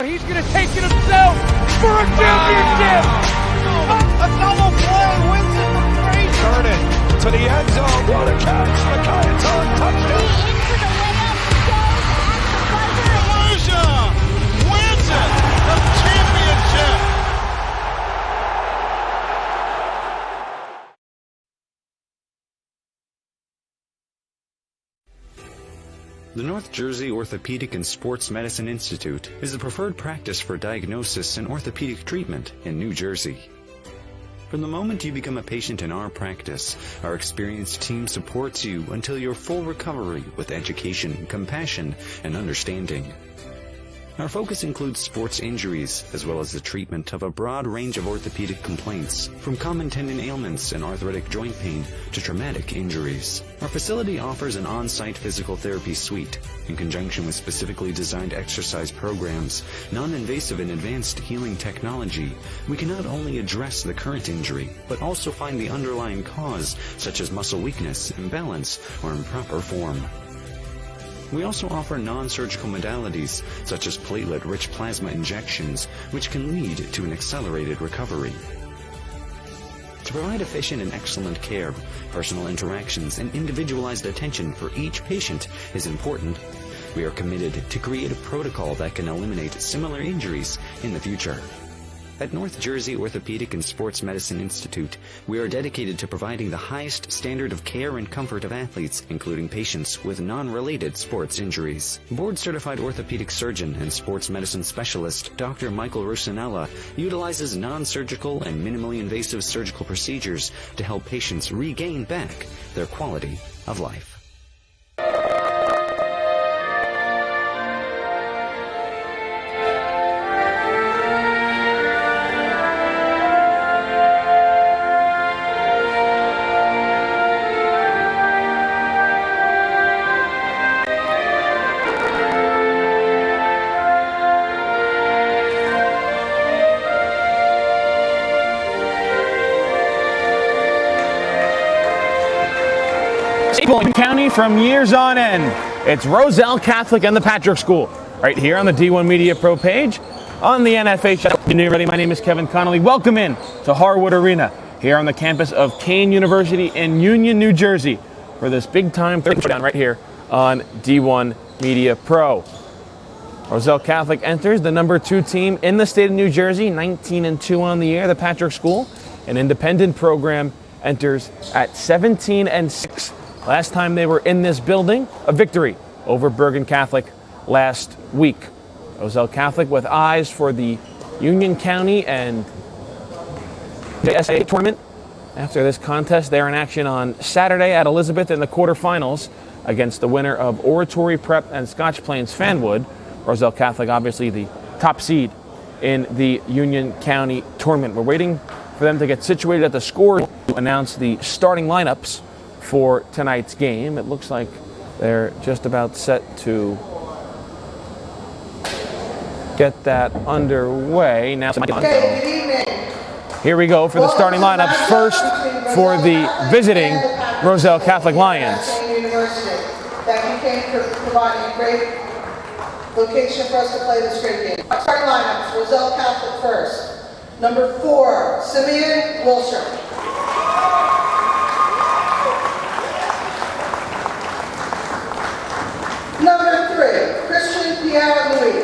He's going to take it himself for a championship. A double play wins it from Frazier. Turn it to the end zone. What a catch. Micaiah's on touchdown. Into the layup goes at the buzzer. Wins it. The championship. The North Jersey Orthopedic and Sports Medicine Institute is the preferred practice for diagnosis and orthopedic treatment in New Jersey. From the moment you become a patient in our practice, our experienced team supports you until your full recovery with education, compassion, and understanding. Our focus includes sports injuries, as well as the treatment of a broad range of orthopedic complaints, from common tendon ailments and arthritic joint pain to traumatic injuries. Our facility offers an on-site physical therapy suite, in conjunction with specifically designed exercise programs, non-invasive and advanced healing technology. We can not only address the current injury, but also find the underlying cause, such as muscle weakness, imbalance, or improper form. We also offer non-surgical modalities, such as platelet-rich plasma injections, which can lead to an accelerated recovery. To provide efficient and excellent care, personal interactions and individualized attention for each patient is important. We are committed to create a protocol that can eliminate similar injuries in the future. At North Jersey Orthopedic and Sports Medicine Institute, we are dedicated to providing the highest standard of care and comfort of athletes, including patients with non-related sports injuries. Board-certified orthopedic surgeon and sports medicine specialist Dr. Michael Roselle utilizes non-surgical and minimally invasive surgical procedures to help patients regain back their quality of life. County from years on end. It's Roselle Catholic and the Patrik School, right here on the D1 Media Pro page on the NFH. My name is Kevin Connolly. Welcome in to Harwood Arena here on the campus of Kane University in Union, New Jersey for this big time third down right here on D1 Media Pro. Roselle Catholic enters the number 2 team in the state of New Jersey, 19-2 on the year. The Patrik School, an independent program, enters at 17-6. Last time they were in this building, a victory over Bergen Catholic last week. Roselle Catholic with eyes for the Union County and JSA tournament. After this contest, they're in action on Saturday at Elizabeth in the quarterfinals against the winner of Oratory Prep and Scotch Plains Fanwood. Roselle Catholic, obviously the top seed in the Union County tournament. We're waiting for them to get situated at the score to announce the starting lineups for tonight's game. It looks like they're just about set to get that underway. Now, here we go for the starting lineups. First, for the visiting Roselle Catholic Lions. Thank you, Kane, for providing a great location for us to play this great game. Starting lineups: Roselle Catholic first. Number 4, Simeon Wilshire. Number 3, Christian Pierre-Louis.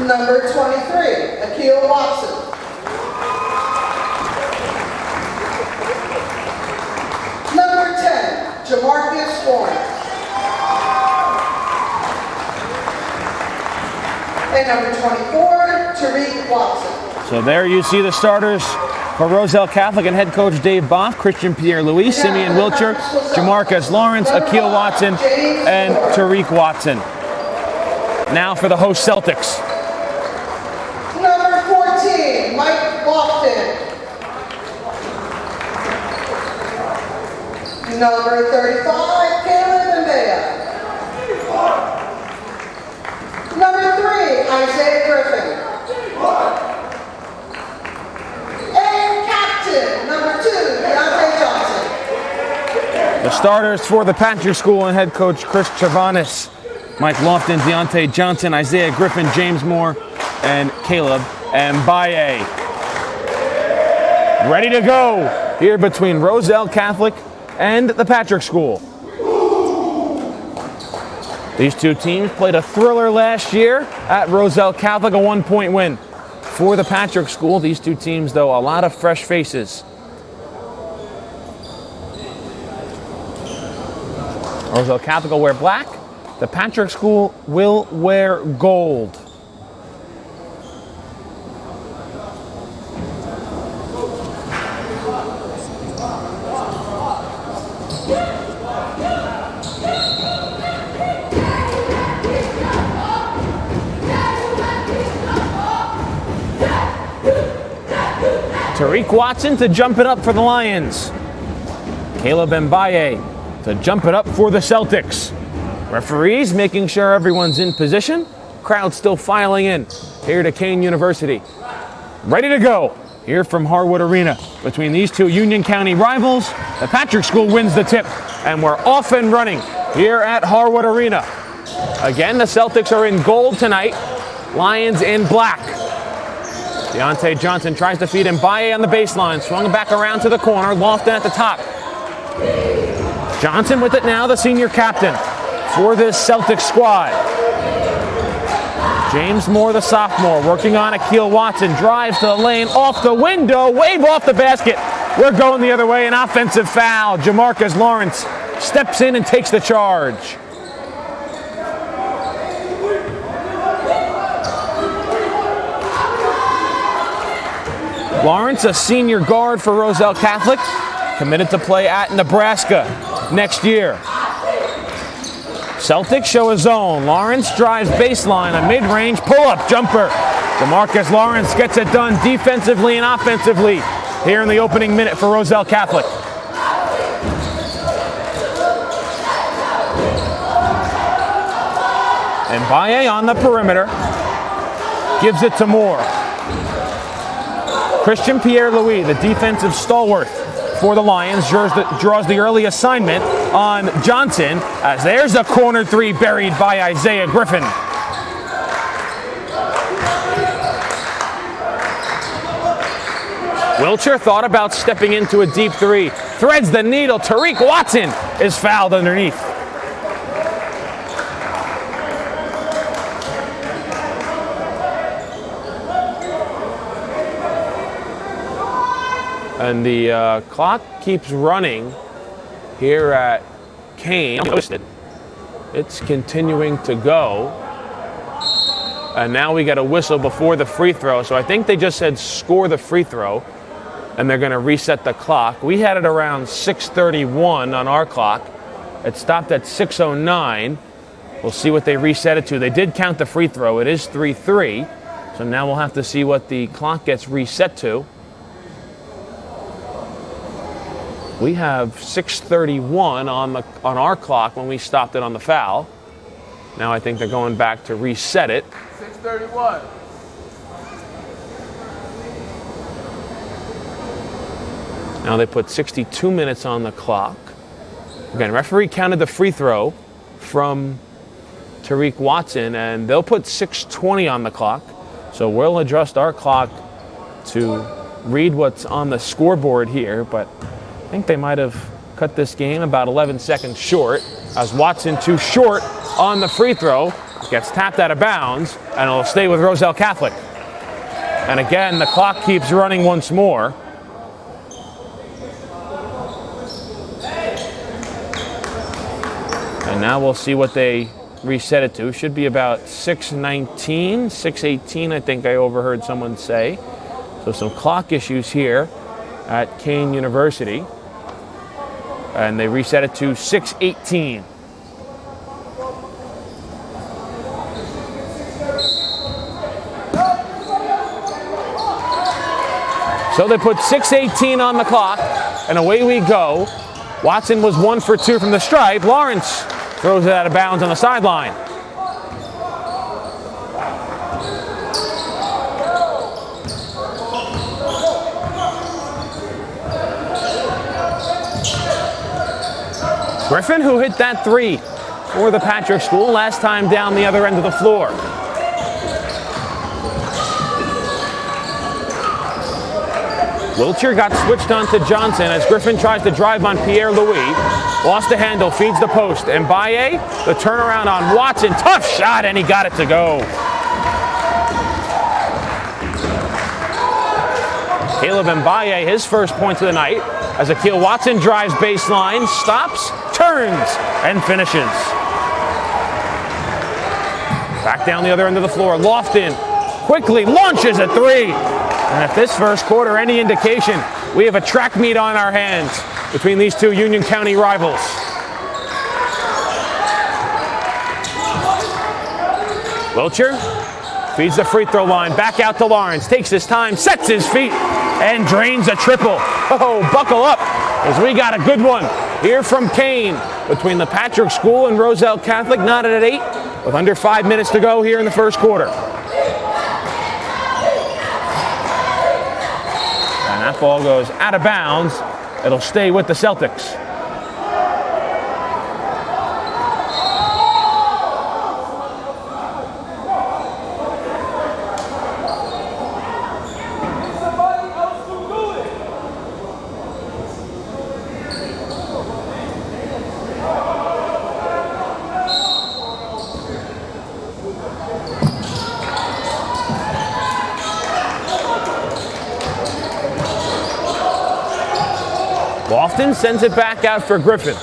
Number 23, Akil Watson. Number 10, Jamarcus Warren. And number 24, Tariq Watson. So there you see the starters for Roselle Catholic and head coach Dave Boff: Christian Pierre-Louis, Simeon Wilcher, Jamarcus Lawrence, Akil Watson, and Tariq Watson. Now for the host Celtics. Number 14, Mike Lofton. Number 35, Caleb Mbea. Number 3, Isaiah Griffin. And captain, number 2, Deontay Johnson. The starters for the Patrik School and head coach Chris Travanis. Mike Lofton, Deontay Johnson, Isaiah Griffin, James Moore, and Caleb Mbaye. Ready to go here between Roselle Catholic and the Patrik School. These two teams played a thriller last year at Roselle Catholic, a 1-point win. For the Patrik School, these two teams, though, a lot of fresh faces. Roselle Catholic will wear black. The Patrik School will wear gold. Tariq Watson to jump it up for the Lions. Caleb Mbaye to jump it up for the Celtics. Referees making sure everyone's in position. Crowd still filing in here to Kane University. Ready to go here from Harwood Arena. Between these two Union County rivals, the Patrik School wins the tip. And we're off and running here at Harwood Arena. Again, the Celtics are in gold tonight. Lions in black. Deontay Johnson tries to feed Mbaye on the baseline. Swung back around to the corner. Lofton at the top. Johnson with it now, the senior captain for this Celtics squad. James Moore, the sophomore, working on Akeel Watson. Drives to the lane, off the window, wave off the basket. We're going the other way, an offensive foul. Jamarcus Lawrence steps in and takes the charge. Lawrence, a senior guard for Roselle Catholic, committed to play at Nebraska next year. Celtics show a zone. Lawrence drives baseline, a mid-range pull-up jumper. Jamarcus Lawrence gets it done defensively and offensively here in the opening minute for Roselle Catholic. Mbaye on the perimeter, gives it to Moore. Christian Pierre-Louis, the defensive stalwart for the Lions, draws the early assignment on Johnson, as there's a corner three buried by Isaiah Griffin. Wilcher thought about stepping into a deep three, threads the needle. Tariq Watson is fouled underneath. And the clock keeps running here at Kane. It's continuing to go. And now we got a whistle before the free throw. So I think they just said score the free throw. And they're going to reset the clock. We had it around 6:31 on our clock. It stopped at 6:09. We'll see what they reset it to. They did count the free throw. It is 3-3. So now we'll have to see what the clock gets reset to. We have 6:31 on our clock when we stopped it on the foul. Now I think they're going back to reset it. 6:31. Now they put 62 minutes on the clock. Again, referee counted the free throw from Tariq Watson, and they'll put 6:20 on the clock. So we'll adjust our clock to read what's on the scoreboard here, but I think they might have cut this game about 11 seconds short, as Watson too short on the free throw, gets tapped out of bounds, and it'll stay with Roselle Catholic. And again, the clock keeps running once more. And now we'll see what they reset it to. Should be about 6:19, 6:18, I think I overheard someone say. So some clock issues here at Kane University. And they reset it to 6:18. So they put 6:18 on the clock, and away we go. Watson was 1 for 2 from the stripe. Lawrence throws it out of bounds on the sideline. Griffin, who hit that three for the Patrik School last time down the other end of the floor. Wilcher got switched on to Johnson as Griffin tries to drive on Pierre-Louis. Lost the handle, feeds the post. Mbaye, the turnaround on Watson. Tough shot, and he got it to go. Caleb Mbaye, his first points of the night, as Akil Watson drives baseline, stops, turns, and finishes. Back down the other end of the floor, Lofton quickly launches a three. And if this first quarter any indication, we have a track meet on our hands between these two Union County rivals. Wilcher feeds the free throw line, back out to Lawrence, takes his time, sets his feet, and drains a triple. Oh, buckle up, as we got a good one here from Kane between the Patrik School and Roselle Catholic, knotted at 8, with under 5 minutes to go here in the first quarter. And that ball goes out of bounds. It'll stay with the Celtics. Lofton sends it back out for Griffin.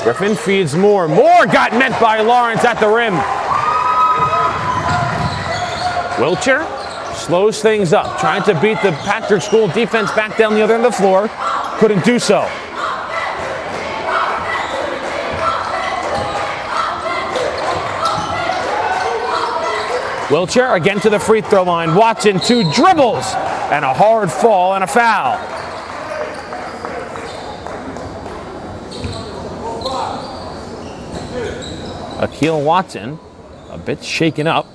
Griffin feeds Moore. Moore got met by Lawrence at the rim. Wilcher slows things up, trying to beat the Patrik School defense back down the other end of the floor. Couldn't do so. Wilcher again to the free throw line. Watson, 2 dribbles and a hard fall and a foul. Akil Watson, a bit shaken up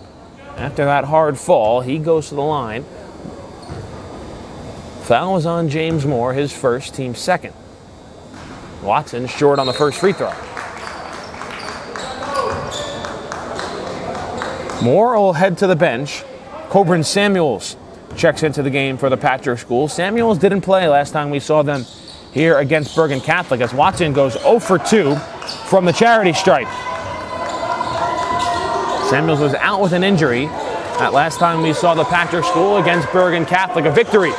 after that hard fall. He goes to the line. Foul was on James Moore, his first, team second. Watson short on the first free throw. Moore will head to the bench. Coburn Samuels checks into the game for the Patrik School. Samuels didn't play last time we saw them here against Bergen Catholic, as Watson goes 0 for 2 from the charity stripe. Samuels was out with an injury that last time we saw the Patrik School against Bergen Catholic. A victory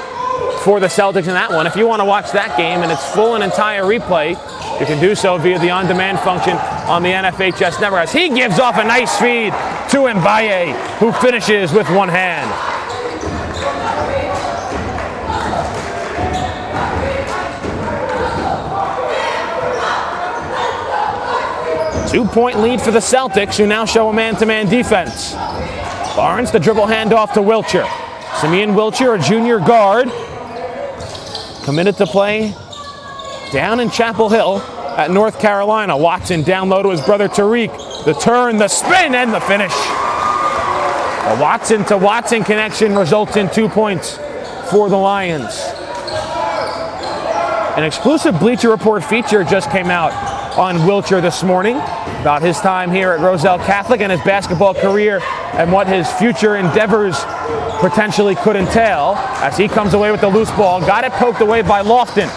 for the Celtics in that one. If you want to watch that game in its full and entire replay, you can do so via the on-demand function on the NFHS network. As he gives off a nice feed to Mbaye, who finishes with one hand. Two-point lead for the Celtics, who now show a man-to-man defense. Lawrence, the dribble handoff to Wilcher. Simeon Wilcher, a junior guard, committed to play down in Chapel Hill at North Carolina. Watson down low to his brother Tariq. The turn, the spin, and the finish. A Watson to Watson connection results in 2 points for the Lions. An exclusive Bleacher Report feature just came out on Wilcher this morning about his time here at Roselle Catholic and his basketball career and what his future endeavors potentially could entail, as he comes away with the loose ball. Got it poked away by Lofton.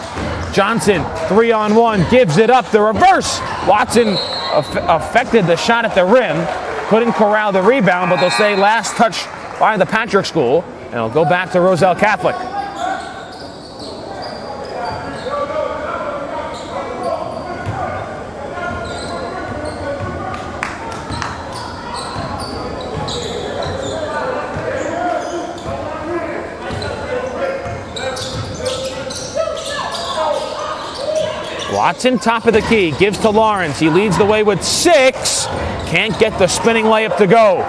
Johnson, 3-on-1, gives it up. The reverse. Watson affected the shot at the rim. Couldn't corral the rebound, but they'll say last touch by the Patrik School, and it'll go back to Roselle Catholic. Watson, top of the key, gives to Lawrence. He leads the way with 6. Can't get the spinning layup to go.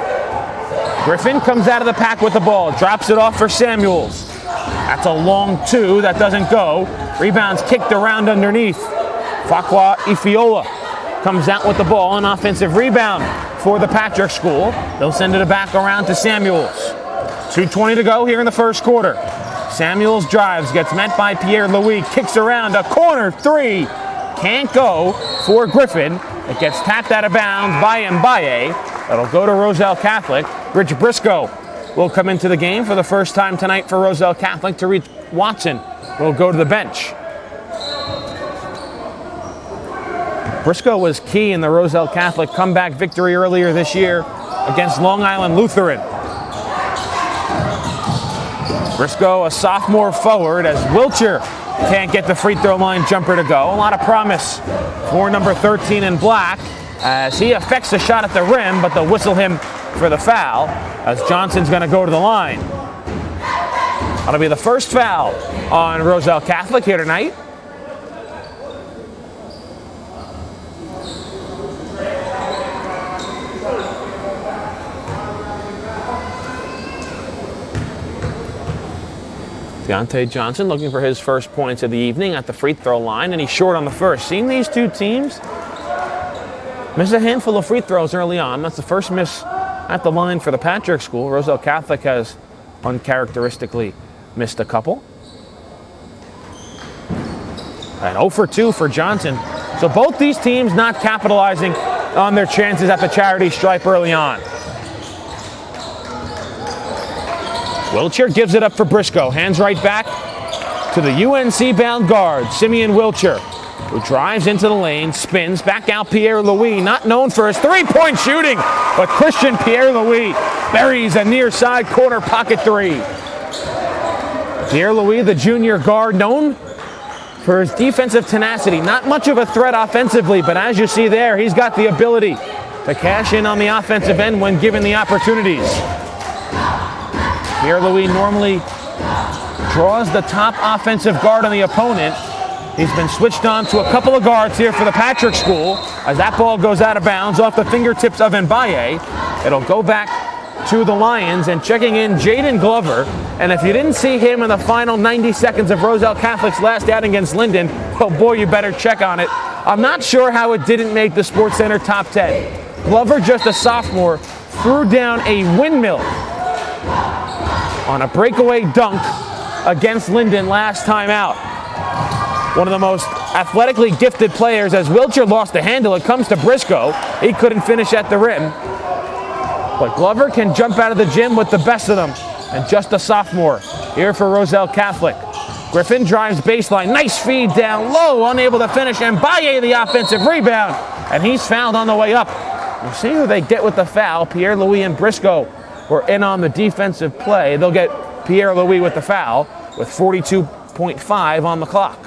Griffin comes out of the pack with the ball. Drops it off for Samuels. That's a long 2. That doesn't go. Rebounds kicked around underneath. Fakwa Ifiola comes out with the ball. An offensive rebound for the Patrik School. They'll send it back around to Samuels. 2:20 to go here in the first quarter. Samuels drives, gets met by Pierre-Louis, kicks around, a corner 3, can't go for Griffin. It gets tapped out of bounds by Mbaye. It'll go to Roselle Catholic. Rich Briscoe will come into the game for the first time tonight for Roselle Catholic. Tariq Watson will go to the bench. Briscoe was key in the Roselle Catholic comeback victory earlier this year against Long Island Lutheran. Briscoe, a sophomore forward, as Wiltshire can't get the free throw line jumper to go. A lot of promise for number 13 in black as he affects the shot at the rim, but they'll whistle him for the foul as Johnson's going to go to the line. That'll be the first foul on Roselle Catholic here tonight. Deontay Johnson looking for his first points of the evening at the free throw line, and he's short on the first. Seeing these two teams miss a handful of free throws early on. That's the first miss at the line for the Patrik School. Roselle Catholic has uncharacteristically missed a couple. And 0 for 2 for Johnson. So both these teams not capitalizing on their chances at the charity stripe early on. Wiltshire gives it up for Briscoe. Hands right back to the UNC-bound guard, Simeon Wiltshire, who drives into the lane, spins, back out Pierre-Louis, not known for his three-point shooting, but Christian Pierre-Louis buries a near side corner pocket three. Pierre-Louis, the junior guard, known for his defensive tenacity. Not much of a threat offensively, but as you see there, he's got the ability to cash in on the offensive end when given the opportunities. Pierre-Louis normally draws the top offensive guard on the opponent. He's been switched on to a couple of guards here for the Patrik School as that ball goes out of bounds off the fingertips of Mbaye. It'll go back to the Lions, and checking in Jaden Glover. And if you didn't see him in the final 90 seconds of Roselle Catholic's last outing against Linden, oh boy, you better check on it. I'm not sure how it didn't make the SportsCenter top 10. Glover, just a sophomore, threw down a windmill on a breakaway dunk against Linden last time out. One of the most athletically gifted players, as Wiltshire lost the handle. It comes to Briscoe. He couldn't finish at the rim. But Glover can jump out of the gym with the best of them. And just a sophomore here for Roselle Catholic. Griffin drives baseline. Nice feed down low. Unable to finish. Mbaye the offensive rebound. And he's fouled on the way up. We'll see who they get with the foul. Pierre-Louis and Briscoe were in on the defensive play. They'll get Pierre-Louis with the foul with 42.5 on the clock.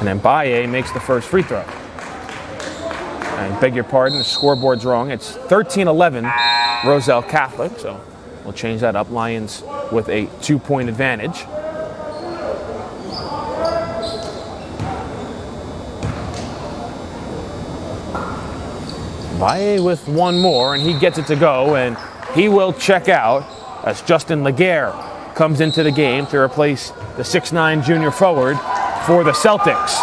And Mbaye makes the first free throw. I beg your pardon, the scoreboard's wrong. It's 13-11 Roselle Catholic, so we'll change that up. Lions with a 2-point advantage. Mbaye with one more, and he gets it to go, and he will check out as Justin Laguerre comes into the game to replace the 6'9 junior forward for the Celtics.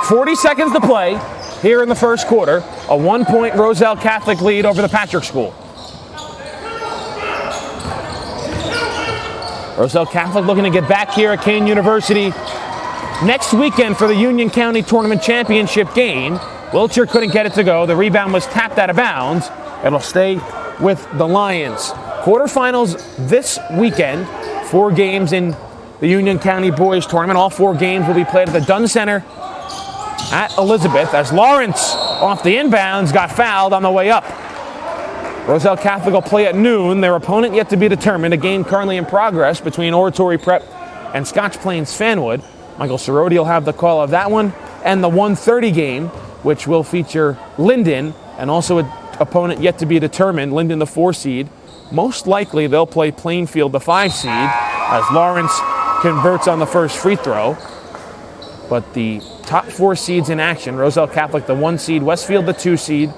40 seconds to play here in the first quarter. A 1-point Roselle Catholic lead over the Patrik School. Roselle Catholic looking to get back here at Kean University next weekend for the Union County Tournament Championship game. Wiltshire couldn't get it to go. The rebound was tapped out of bounds. It'll stay with the Lions. Quarterfinals this weekend. 4 games in the Union County Boys Tournament. All 4 games will be played at the Dunn Center at Elizabeth as Lawrence off the inbounds got fouled on the way up. Roselle Catholic will play at noon. Their opponent yet to be determined. A game currently in progress between Oratory Prep and Scotch Plains Fanwood. Michael Cerroti will have the call of that one and the 1:30 game, which will feature Linden and also an opponent yet to be determined, Linden the 4 seed. Most likely they'll play Plainfield the 5 seed as Lawrence converts on the first free throw. But the top 4 seeds in action, Roselle Catholic the 1 seed, Westfield the 2 seed,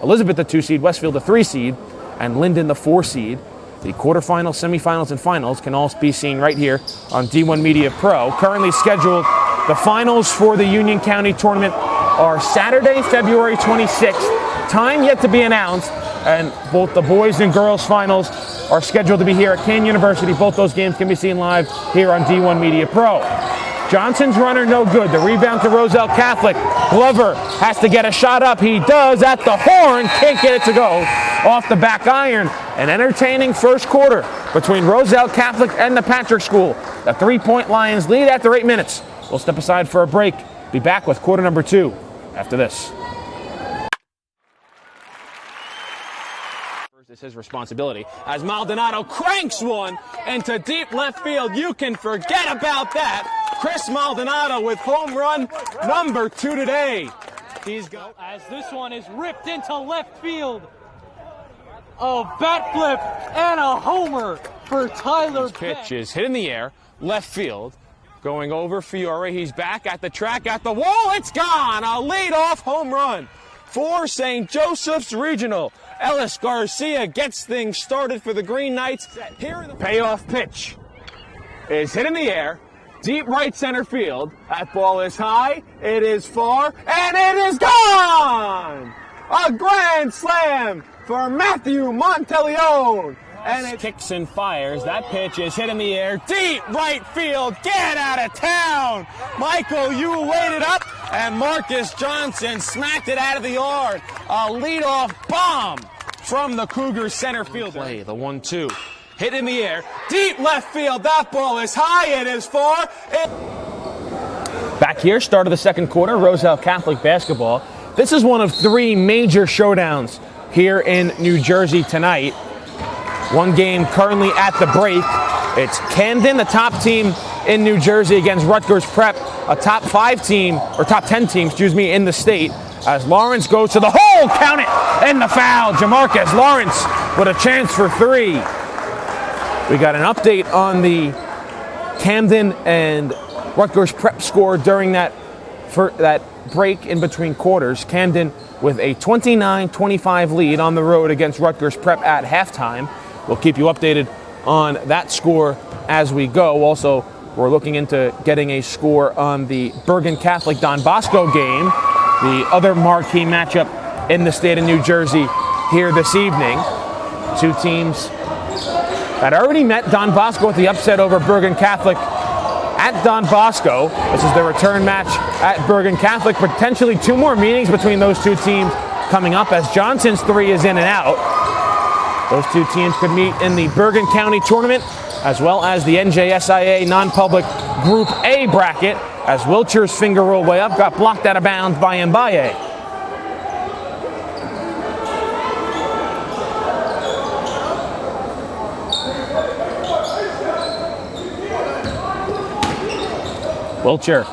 Elizabeth the 2 seed, Westfield the 3 seed, and Linden the 4 seed. The quarterfinals, semifinals, and finals can all be seen right here on D1 Media Pro. Currently scheduled the finals for the Union County Tournament are Saturday, February 26th. Time yet to be announced, and both the boys and girls finals are scheduled to be here at Kean University. Both those games can be seen live here on D1 Media Pro. Johnson's runner no good. The rebound to Roselle Catholic. Glover has to get a shot up. He does at the horn. Can't get it to go off the back iron. An entertaining first quarter between Roselle Catholic and the Patrik School. The 3-point Lions lead after 8 minutes. We'll step aside for a break. Be back with quarter number 2 after this. It's his responsibility as Maldonado cranks one into deep left field. You can forget about that. Chris Maldonado with home run number 2 today. He's got as this one is ripped into left field. A bat flip and a homer for Tyler. Pitch is hit in the air, left field. Going over Fiore. He's back at the track, at the wall. It's gone. A leadoff home run for St. Joseph's Regional. Ellis Garcia gets things started for the Green Knights. Here the payoff pitch is hit in the air, deep right center field. That ball is high, it is far, and it is gone! A grand slam for Matthew Monteleone. And it kicks and fires. That pitch is hit in the air, deep right field. Get out of town! Michael, you laid it up, and Marcus Johnson smacked it out of the yard. A leadoff bomb from the Cougars center fielder. Play the 1-2. Hit in the air, deep left field. That ball is high, it is far. Back here, start of the second quarter, Roselle Catholic basketball. This is one of 3 major showdowns here in New Jersey tonight. One game currently at the break. It's Camden, the top team in New Jersey, against Rutgers Prep, a top 5 team, or top 10 team, excuse me, in the state. As Lawrence goes to the hole, count it, and the foul. Jamarcus Lawrence with a chance for 3. We got an update on the Camden and Rutgers Prep score during that break in between quarters. Camden with a 29-25 lead on the road against Rutgers Prep at halftime. We'll keep you updated on that score as we go. Also, we're looking into getting a score on the Bergen Catholic Don Bosco game, the other marquee matchup in the state of New Jersey here this evening. 2 teams that already met Don Bosco with the upset over Bergen Catholic at Don Bosco. This is the return match at Bergen Catholic. Potentially 2 more meetings between those 2 teams coming up as Johnson's 3 is in and out. Those 2 teams could meet in the Bergen County tournament as well as the NJSIA non-public Group A bracket as Wiltshire's finger roll way up got blocked out of bounds by Mbaye. Wiltshire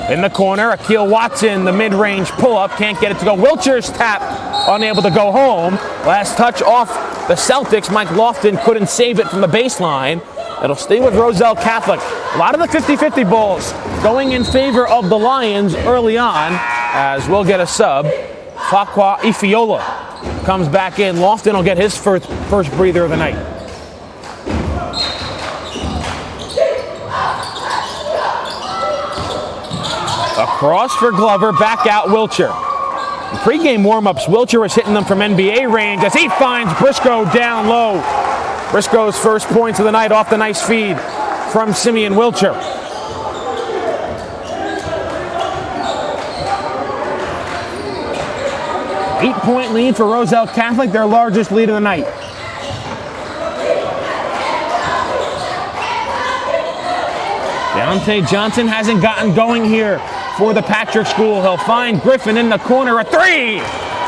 in the corner. Akil Watson, the mid-range pull-up, can't get it to go. Wiltshire's tap, unable to go home. Last touch off the Celtics. Mike Lofton couldn't save it from the baseline. It'll stay with Roselle Catholic. A lot of the 50-50 balls going in favor of the Lions early on, as we'll get a sub. Fakwa Ifiola comes back in. Lofton will get his first breather of the night. Across for Glover, back out Wiltshire. In pregame warm-ups, Wiltshire was hitting them from NBA range as he finds Briscoe down low. Briscoe's first points of the night off the nice feed from Simeon Wiltshire. Eight-point lead for Roselle Catholic, their largest lead of the night. Deontay Johnson hasn't gotten going here for the Patrik School. He'll find Griffin in the corner, a 3!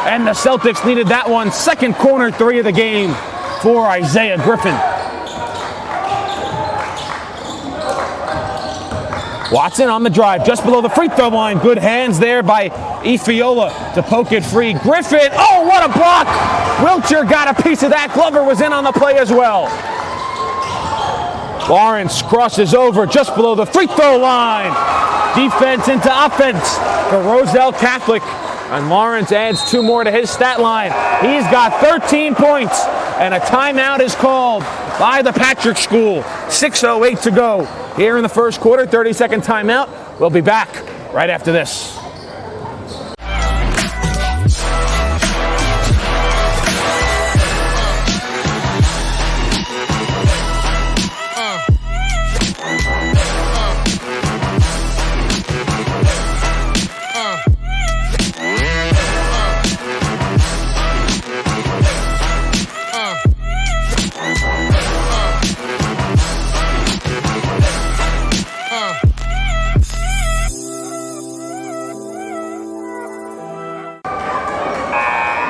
And the Celtics needed that one. Second corner 3 of the game for Isaiah Griffin. Watson on the drive, just below the free throw line. Good hands there by Ifiola to poke it free. Griffin, oh, what a block! Wiltshire got a piece of that. Glover was in on the play as well. Lawrence crosses over just below the free throw line. Defense into offense for Roselle Catholic. And Lawrence adds 2 more to his stat line. He's got 13 points. And a timeout is called by the Patrik School. 6:08 to go here in the first quarter. 30-second timeout. We'll be back right after this.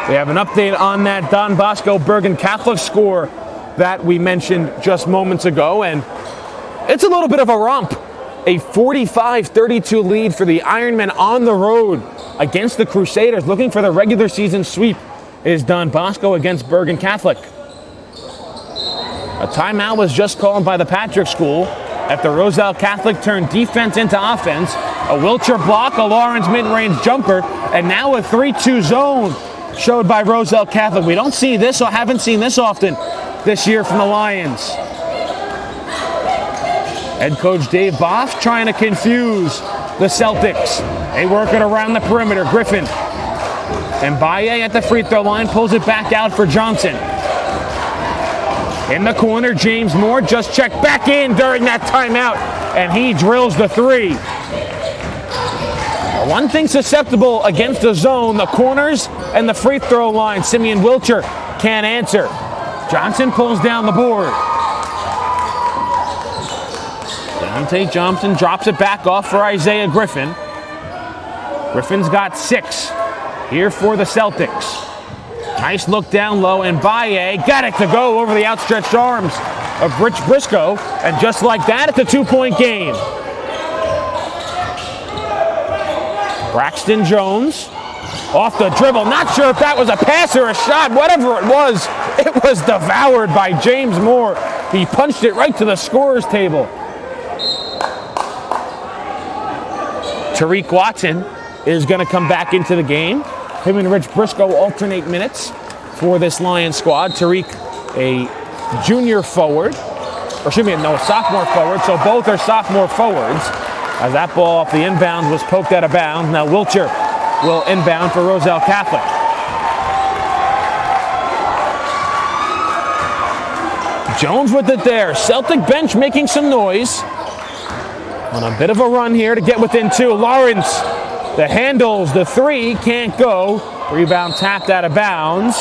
We have an update on that Don Bosco Bergen Catholic score that we mentioned just moments ago, and it's a little bit of a romp. A 45-32 lead for the Ironmen on the road against the Crusaders, looking for the regular season sweep is Don Bosco against Bergen Catholic. A timeout was just called by the Patrik School after Roselle Catholic turned defense into offense. A Wiltshire block, a Lawrence mid-range jumper, and now a 3-2 zone showed by Roselle Catholic. We don't see this or haven't seen this often this year from the Lions. Head coach Dave Boff trying to confuse the Celtics. They work it around the perimeter. Griffin and Baye at the free throw line pulls it back out for Johnson. In the corner, James Moore just checked back in during that timeout, and he drills the three. One thing susceptible against the zone, the corners and the free throw line. Simeon Wiltshire can't answer. Johnson pulls down the board. Deontay Johnson drops it back off for Isaiah Griffin. Griffin's got 6 here for the Celtics. Nice look down low, and Baye got it to go over the outstretched arms of Rich Briscoe, and just like that, it's a 2-point game. Braxton Jones off the dribble. Not sure if that was a pass or a shot. Whatever it was devoured by James Moore. He punched it right to the scorer's table. Tariq Watson is going to come back into the game. Him and Rich Briscoe alternate minutes for this Lions squad. Tariq, a junior forward, or excuse me, no, sophomore forward. So both are sophomore forwards. As that ball off the inbound was poked out of bounds. Now Wiltshire will inbound for Roselle Catholic. Jones with it there. Celtic bench making some noise. On a bit of a run here to get within 2. Lawrence, the handles, the 3, can't go. Rebound tapped out of bounds.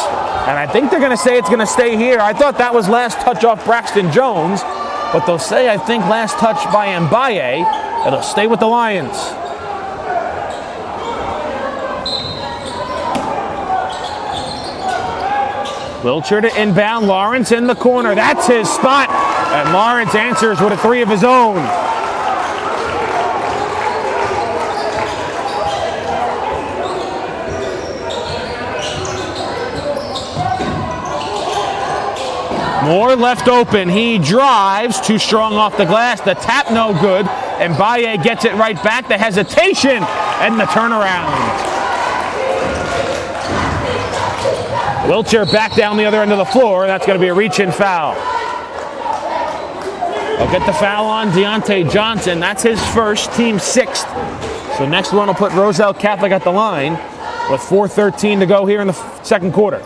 And I think they're going to say it's going to stay here. I thought that was last touch off Braxton Jones. But they'll say, I think, last touch by Mbaye. It'll stay with the Lions. Wiltshire to inbound. Lawrence in the corner. That's his spot. And Lawrence answers with a 3 of his own. Moore left open. He drives. Too strong off the glass. The tap no good. And Baye gets it right back. The hesitation and the turnaround. Wiltshire back down the other end of the floor. That's going to be a reach-in foul. They'll get the foul on Deontay Johnson. That's his first, team 6th. So next one will put Roselle Catholic at the line with 4:13 to go here in the second quarter.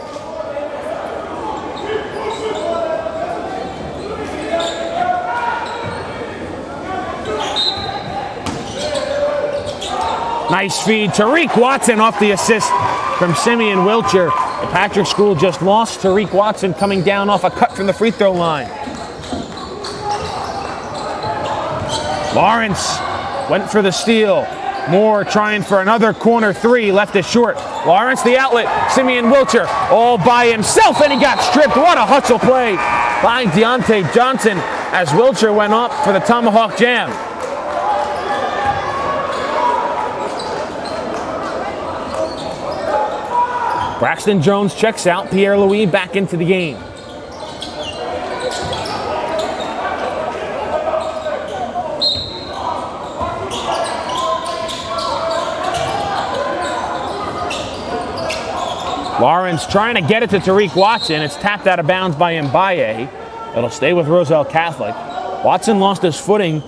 Nice feed. Tariq Watson off the assist from Simeon Wiltshire. The Patrik School just lost Tariq Watson coming down off a cut from the free throw line. Lawrence went for the steal. Moore trying for another corner 3. Left it short. Lawrence the outlet. Simeon Wiltshire all by himself, and he got stripped. What a hustle play by Deontay Johnson as Wiltshire went up for the Tomahawk Jam. Braxton Jones checks out. Pierre-Louis back into the game. Lawrence trying to get it to Tariq Watson. It's tapped out of bounds by Mbaye. It'll stay with Roselle Catholic. Watson lost his footing.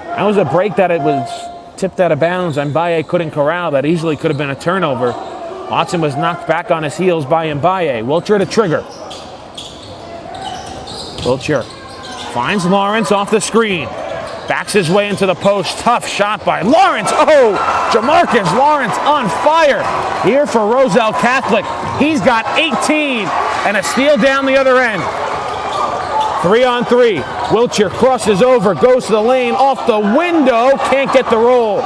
That was a break that it was tipped out of bounds. Mbaye couldn't corral. That easily could have been a turnover. Watson was knocked back on his heels by Mbaye. Wiltshire to trigger. Wiltshire finds Lawrence off the screen. Backs his way into the post. Tough shot by Lawrence. Oh, Jamarcus Lawrence on fire here for Roselle Catholic. He's got 18 and a steal down the other end. 3-on-3. Wiltshire crosses over, goes to the lane, off the window. Can't get the roll.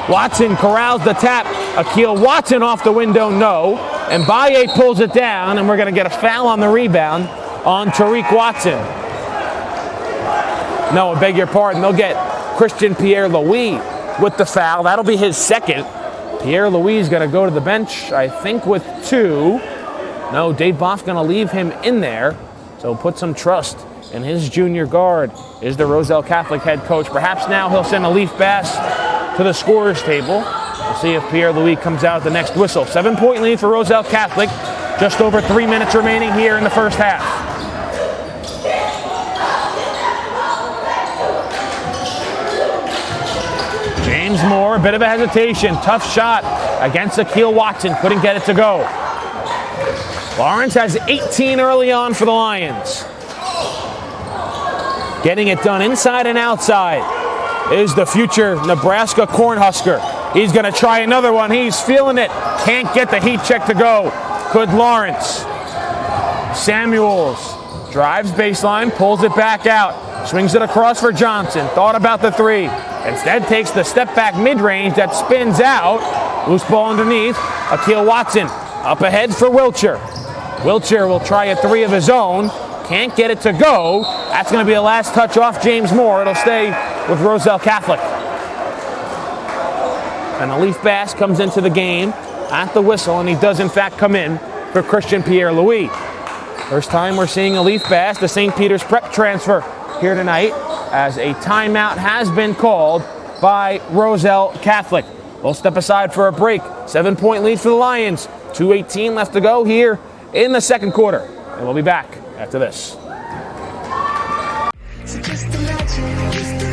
Watson corrals the tap. Akeel Watson off the window, no. And Baye pulls it down, and we're going to get a foul on the rebound on Tariq Watson. No, I beg your pardon. They'll get Christian Pierre-Louis with the foul. That'll be his second. Pierre-Louis is going to go to the bench, I think, with 2. No, Dave Boff's going to leave him in there. So put some trust in his junior guard, is the Roselle Catholic head coach. Perhaps now he'll send a Leaf Bass to the scorer's table. We'll see if Pierre-Louis comes out at the next whistle. 7-point lead for Roselle Catholic. Just over 3 minutes remaining here in the first half. James Moore, a bit of a hesitation. Tough shot against Akil Watson. Couldn't get it to go. Lawrence has 18 early on for the Lions. Getting it done inside and outside is the future Nebraska Cornhusker. He's going to try another one. He's feeling it. Can't get the heat check to go. Could Lawrence. Samuels drives baseline, pulls it back out. Swings it across for Johnson. Thought about the 3. Instead takes the step back mid-range that spins out. Loose ball underneath. Akil Watson up ahead for Wiltshire. Wiltshire will try a 3 of his own. Can't get it to go. That's going to be a last touch off James Moore. It'll stay with Roselle Catholic. And the Leaf Bass comes into the game at the whistle, and he does in fact come in for Christian Pierre-Louis. First time we're seeing a Leaf Bass, the St. Peter's prep transfer here tonight, as a timeout has been called by Roselle Catholic. We'll step aside for a break. 7-point lead for the Lions. 2:18 left to go here in the second quarter. And we'll be back after this. So just imagine, nothing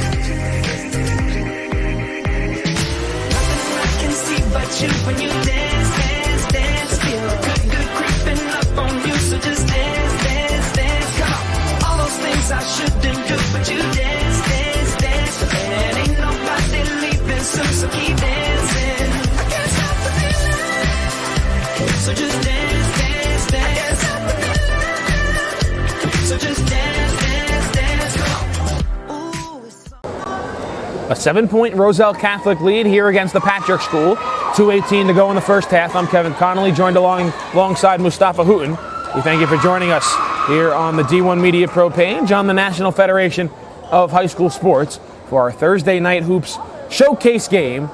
I can see but you when you dance, dance, dance. Feel good creeping up on you. So just dance, dance, dance. Come on, all those things I shouldn't do, but you dance, dance, dance. And ain't nobody leaving soon, so keep dancing. I can't stop the feeling. So just dance, dance, dance. So just dance, dance, dance. Ooh, it's so A 7-point Roselle Catholic lead here against the Patrik School. 2:18 to go in the first half. I'm Kevin Connolly, joined alongside Mustafa Houghton. We thank you for joining us here on the D1 Media Pro page on the National Federation of High School Sports for our Thursday Night Hoops showcase game.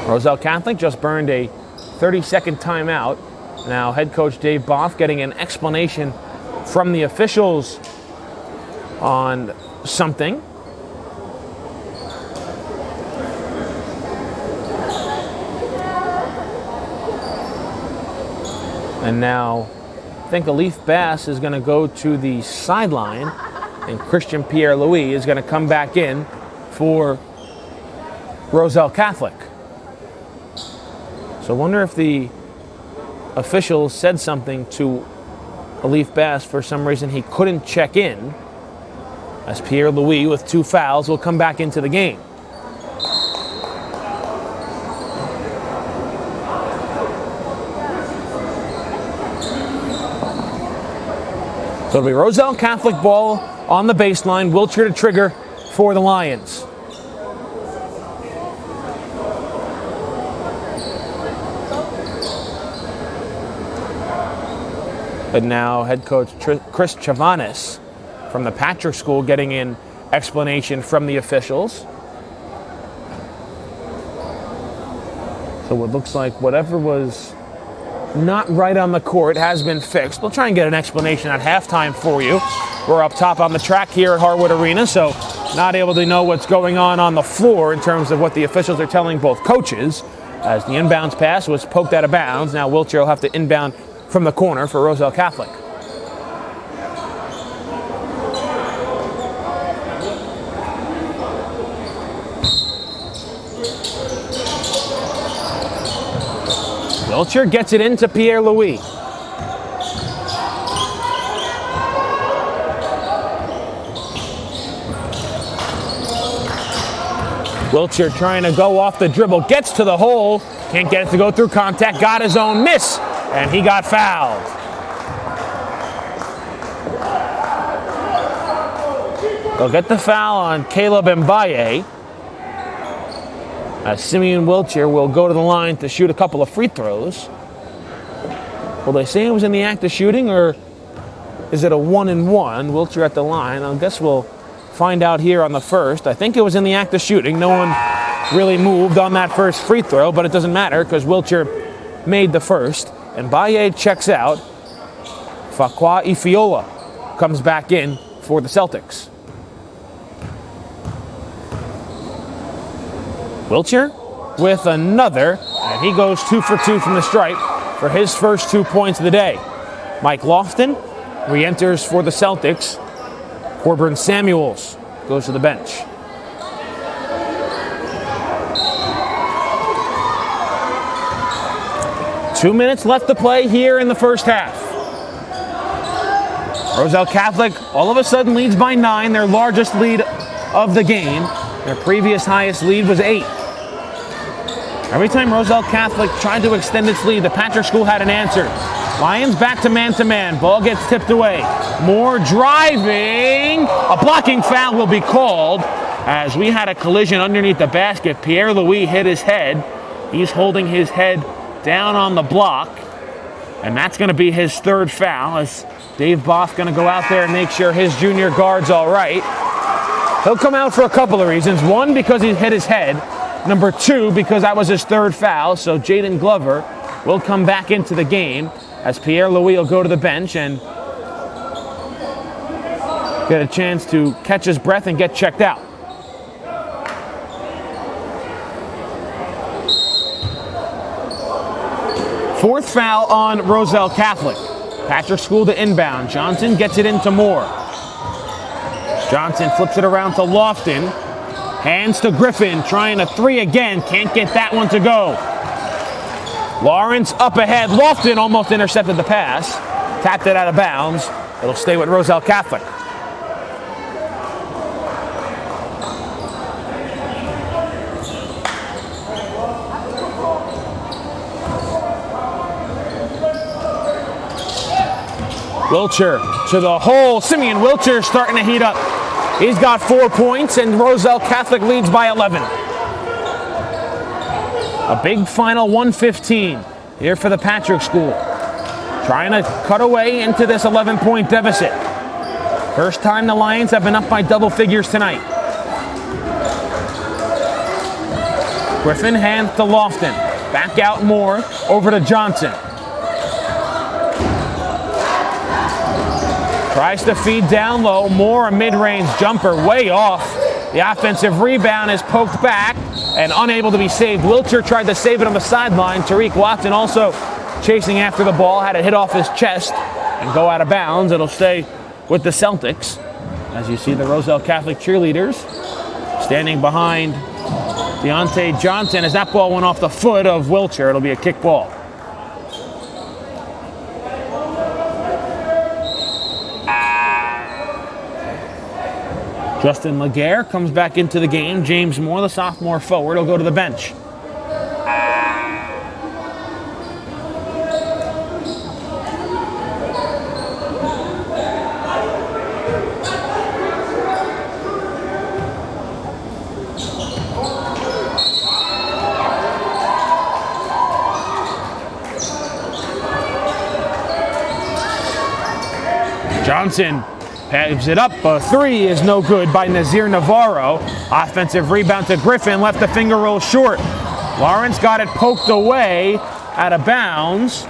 Roselle Catholic just burned a 30-second timeout. Now head coach Dave Boff getting an explanation from the officials on something. And now I think a Leaf Bass is going to go to the sideline, and Christian Pierre-Louis is going to come back in for Roselle Catholic. So I wonder if the officials said something to a Leaf Bass for some reason he couldn't check in, as Pierre-Louis with 2 fouls will come back into the game. So it'll be Roselle Catholic ball on the baseline. Wiltshire to trigger for the Lions. But now head coach Chris Chavanis from the Patrik School getting an explanation from the officials. So it looks like whatever was not right on the court has been fixed. We'll try and get an explanation at halftime for you. We're up top on the track here at Harwood Arena, so not able to know what's going on the floor in terms of what the officials are telling both coaches, as the inbounds pass was poked out of bounds. Now Wiltshire will have to inbound from the corner for Roselle Catholic. Wiltshire gets it into Pierre-Louis. Wiltshire trying to go off the dribble, gets to the hole, can't get it to go through contact, got his own miss, and he got fouled. They'll get the foul on Caleb Mbaye. Simeon Wiltshire will go to the line to shoot a couple of free throws. Will they say it was in the act of shooting, or is it a 1-and-1? Wiltshire at the line. I guess we'll find out here on the first. I think it was in the act of shooting. No one really moved on that first free throw, but it doesn't matter because Wiltshire made the first. And Baye checks out. Fakwa Ifeola comes back in for the Celtics. Wiltshire with another, and he goes 2 for 2 from the stripe for his first 2 points of the day. Mike Lofton re-enters for the Celtics. Corbin Samuels goes to the bench. Two minutes left to play here in the first half. Roselle Catholic all of a sudden leads by 9, their largest lead of the game. Their previous highest lead was 8. Every time Roselle Catholic tried to extend its lead, the Patrik School had an answer. Lions back to man-to-man. Ball gets tipped away. More driving. A blocking foul will be called as we had a collision underneath the basket. Pierre-Louis hit his head. He's holding his head down on the block. And that's going to be his third foul as Dave Boff going to go out there and make sure his junior guard's all right. He'll come out for a couple of reasons. One, because he hit his head. Number 2, because that was his third foul. So Jaden Glover will come back into the game as Pierre-Louis will go to the bench and get a chance to catch his breath and get checked out. Fourth foul on Roselle Catholic. Patrik School to inbound. Johnson gets it into Moore. Johnson flips it around to Lofton. Hands to Griffin, trying a 3 again. Can't get that one to go. Lawrence up ahead. Lofton almost intercepted the pass. Tapped it out of bounds. It'll stay with Roselle Catholic. Wiltshire to the hole. Simeon Wiltshire starting to heat up. He's got 4 points, and Roselle Catholic leads by 11. A big final 1:15 here for the Patrik School. Trying to cut away into this 11-point deficit. First time the Lions have been up by double figures tonight. Griffin hands to Lofton. Back out Moore, over to Johnson. Tries to feed down low. Moore, a mid-range jumper, way off. The offensive rebound is poked back and unable to be saved. Wiltshire tried to save it on the sideline. Tariq Watson also chasing after the ball, had it hit off his chest and go out of bounds. It'll stay with the Celtics. As you see the Roselle Catholic cheerleaders standing behind Deontay Johnson as that ball went off the foot of Wiltshire. It'll be a kick ball. Justin Laguerre comes back into the game. James Moore, the sophomore forward, will go to the bench. Johnson paves it up. A 3 is no good by Nazir Navarro. Offensive rebound to Griffin. Left the finger roll short. Lawrence got it poked away out of bounds.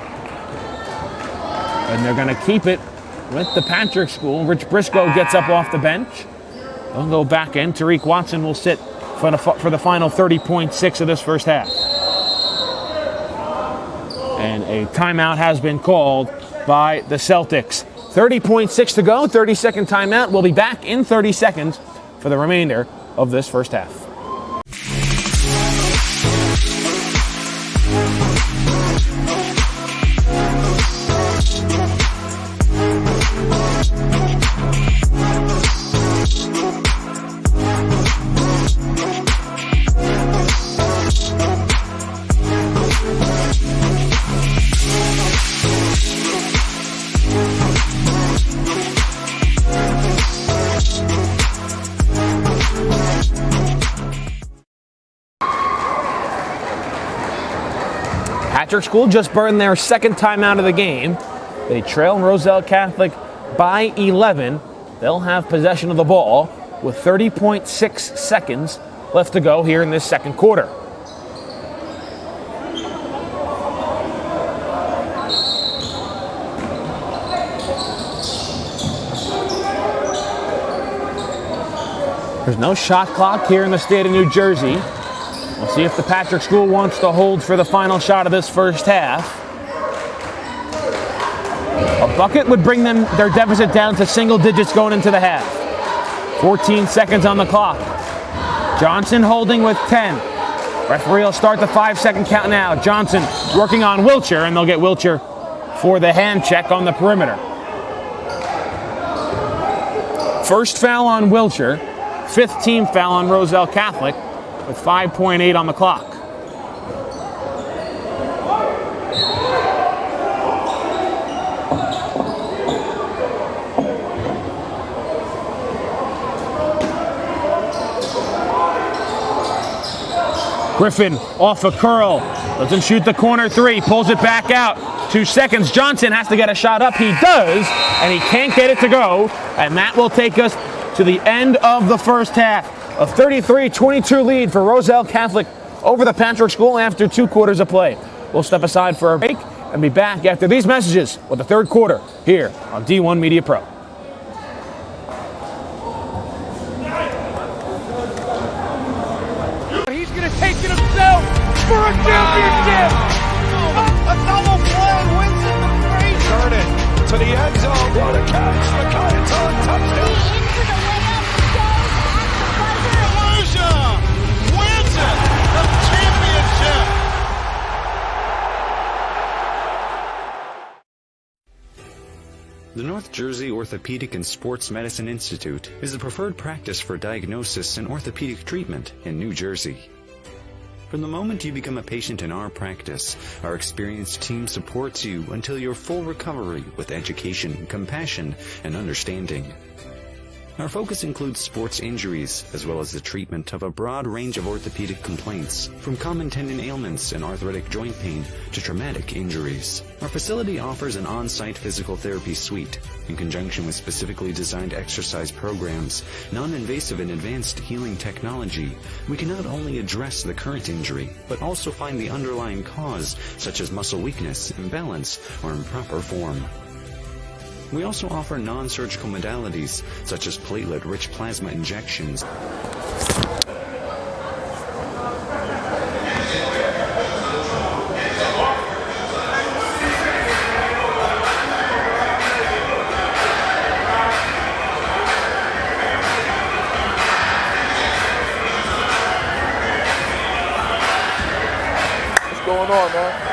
And they're going to keep it with the Patrik School. Rich Briscoe gets up off the bench. They'll go back in. Tariq Watson will sit for the final 30.6 of this first half. And a timeout has been called by the Celtics. 30.6 to go, 30-second timeout. We'll be back in 30 seconds for the remainder of this first half. Patrik School just burned their second time out of the game. They trail Roselle Catholic by 11. They'll have possession of the ball with 30.6 seconds left to go here in this second quarter. There's no shot clock here in the state of New Jersey. We'll see if the Patrik School wants to hold for the final shot of this first half. A bucket would bring them their deficit down to single digits going into the half. 14 seconds on the clock. Johnson holding with 10. Referee will start the 5-second count now. Johnson working on Wilcher, and they'll get Wilcher for the hand check on the perimeter. First foul on Wilcher. Fifth team foul on Roselle Catholic with 5.8 on the clock. Griffin off a curl, doesn't shoot the corner three, pulls it back out. 2 seconds, Johnson has to get a shot up, he does, and he can't get it to go, and that will take us to the end of the first half. A 33-22 lead for Roselle Catholic over the Patrik School after 2 quarters of play. We'll step aside for a break and be back after these messages with the third quarter here on D1 Media Pro. He's going to take it himself for a championship. A double play wins it for Frazier. Turn it to the end zone. What a catch. McKay, touchdown. Wins it, the championship. The North Jersey Orthopedic and Sports Medicine Institute is the preferred practice for diagnosis and orthopedic treatment in New Jersey. From the moment you become a patient in our practice, our experienced team supports you until your full recovery with education, compassion, and understanding. Our focus includes sports injuries, as well as the treatment of a broad range of orthopedic complaints, from common tendon ailments and arthritic joint pain to traumatic injuries. Our facility offers an on-site physical therapy suite, in conjunction with specifically designed exercise programs, non-invasive and advanced healing technology. We can not only address the current injury, but also find the underlying cause, such as muscle weakness, imbalance, or improper form. We also offer non-surgical modalities, such as platelet-rich plasma injections. What's going on, man?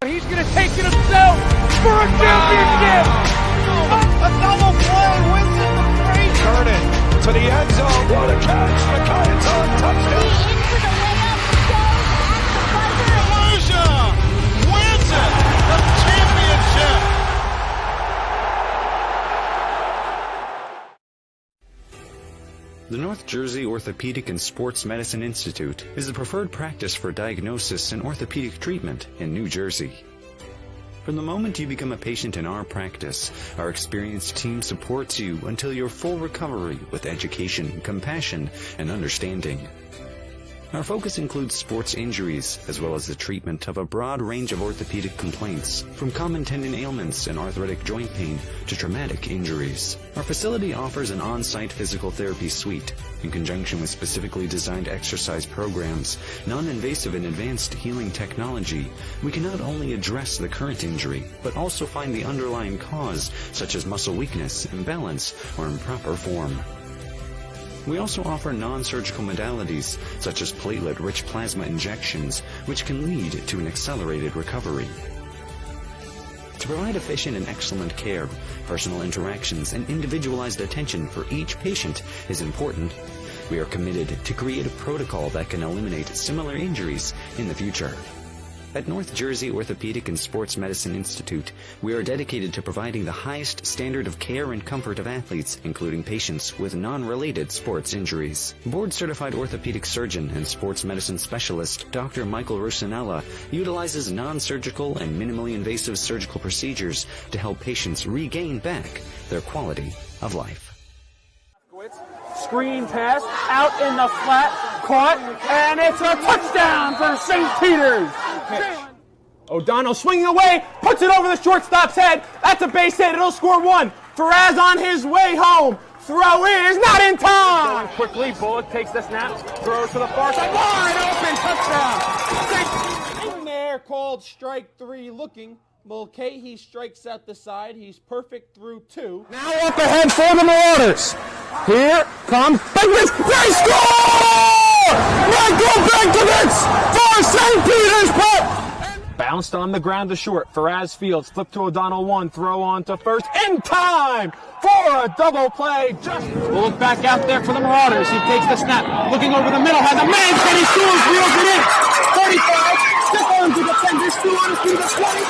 He's going to take it himself for a championship. A double play wins it for Frazier. Turn it to the end zone. What a catch. McKay, touchdown. Frazier wins it, the championship. The North Jersey Orthopedic and Sports Medicine Institute is the preferred practice for diagnosis and orthopedic treatment in New Jersey. From the moment you become a patient in our practice, our experienced team supports you until your full recovery with education, compassion, and understanding. Our focus includes sports injuries, as well as the treatment of a broad range of orthopedic complaints, from common tendon ailments and arthritic joint pain to traumatic injuries. Our facility offers an on-site physical therapy suite. In conjunction with specifically designed exercise programs, non-invasive and advanced healing technology, we can not only address the current injury, but also find the underlying cause, such as muscle weakness, imbalance, or improper form. We also offer non-surgical modalities, such as platelet-rich plasma injections, which can lead to an accelerated recovery. To provide efficient and excellent care, personal interactions and individualized attention for each patient is important. We are committed to create a protocol that can eliminate similar injuries in the future. At North Jersey Orthopedic and Sports Medicine Institute, we are dedicated to providing the highest standard of care and comfort of athletes, including patients with non-related sports injuries. Board-certified orthopedic surgeon and sports medicine specialist Dr. Michael Roselle utilizes non-surgical and minimally invasive surgical procedures to help patients regain back their quality of life. Screen pass, out in the flat, caught, and it's a touchdown for St. Peter's. O'Donnell swinging away, puts it over the shortstop's head. That's a base hit. It'll score one. Faraz on his way home. Throw is not in time. Going quickly, Bullock takes the snap, throws to the far side, wide open, touchdown. In there, called strike 3 looking. Mulcahy strikes out the side. He's perfect through 2. Now up ahead for the Marauders. Here comes Benkovich. They score! Michael Benkovich for St. Peter's Prep. Bounced on the ground to short. Faraz Fields flip to O'Donnell 1. Throw on to first in time for a double play. Just look back out there for the Marauders. He takes the snap. Looking over the middle. Has a man. Can he scores? Reels it in. 35. Stick on to defender. Still on his feet. The 20.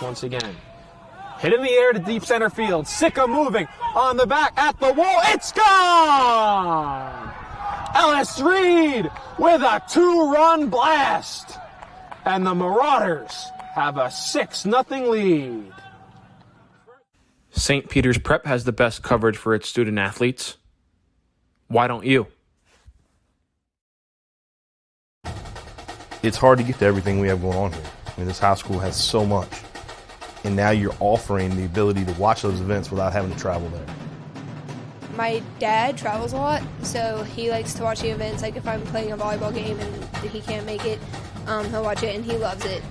Once again, hit in the air to deep center field. Sicka moving on the back at the wall. It's gone! Ellis Reed with a 2-run blast. And the Marauders have a 6-0 lead. St. Peter's Prep has the best coverage for its student athletes. Why don't you? It's hard to get to everything we have going on here. I mean, this high school has so much. And now you're offering the ability to watch those events without having to travel there. My dad travels a lot, so he likes to watch the events. Like if I'm playing a volleyball game and he can't make it, he'll watch it and he loves it.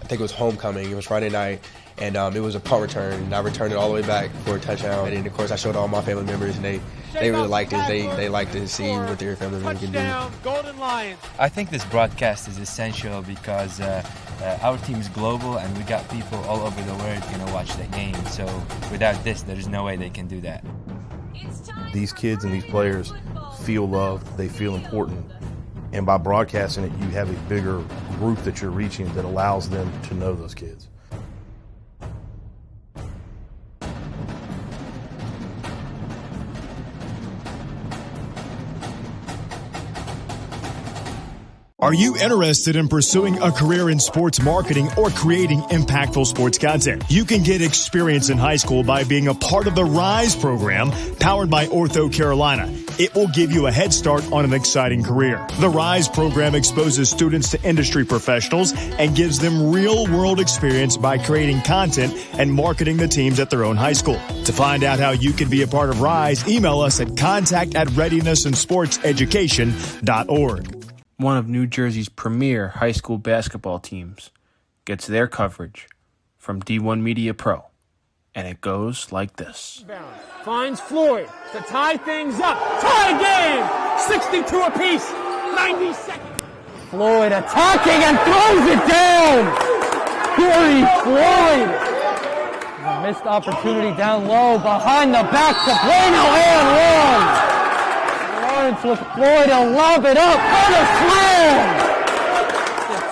I think it was homecoming. It was Friday night, and it was a punt return. And I returned it all the way back for a touchdown. And of course, I showed all my family members, and they really liked it. They like to see what their family members can do. Golden Lions. I think this broadcast is essential because our team is global, and we got people all over the world going to watch the game. So without this, there's no way they can do that. These kids and these players feel loved. They feel important. And by broadcasting it, you have a bigger group that you're reaching that allows them to know those kids. Are you interested in pursuing a career in sports marketing or creating impactful sports content? You can get experience in high school by being a part of the RISE program powered by Ortho Carolina. It will give you a head start on an exciting career. The RISE program exposes students to industry professionals and gives them real-world experience by creating content and marketing the teams at their own high school. To find out how you can be a part of RISE, email us at contact@readinessandsportseducation.org. One of New Jersey's premier high school basketball teams gets their coverage from D1 Media Pro, and it goes like this. Finds Floyd to tie things up. Tie game! 62 apiece. 90 seconds. Floyd attacking and throws it down! Corey Floyd! A missed opportunity down low behind the back to Bueno and one! Lawrence with Floyd to lob it up for the slam!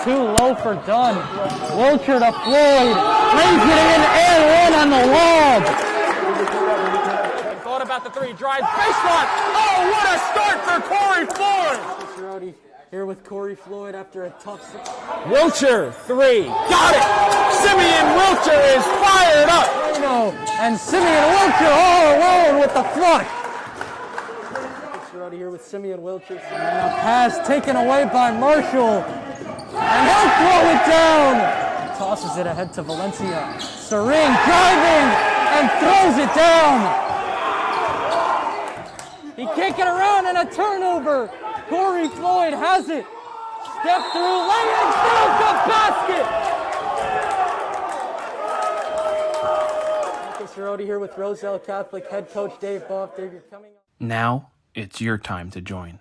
Too low for Dunn. Wilcher to Floyd. Brings it in and one on the lob. Thought about the three. Drives baseline. Oh, what a start for Corey Floyd! Here with Corey Floyd after a tough... Wilcher, 3. Got it! Simeon Wilcher is fired up! And Simeon Wilcher all alone with the flush. Out here with Simeon Wilcher. And a pass taken away by Marshall. And he'll throw it down. Tosses it ahead to Valencia. Serene driving and throws it down. He can't get around and a turnover. Corey Floyd has it. Step through lane, throws the basket. Marcus Cerroti here with Roselle Catholic head coach Dave Boff. Dave, you're coming up. Now it's your time to join.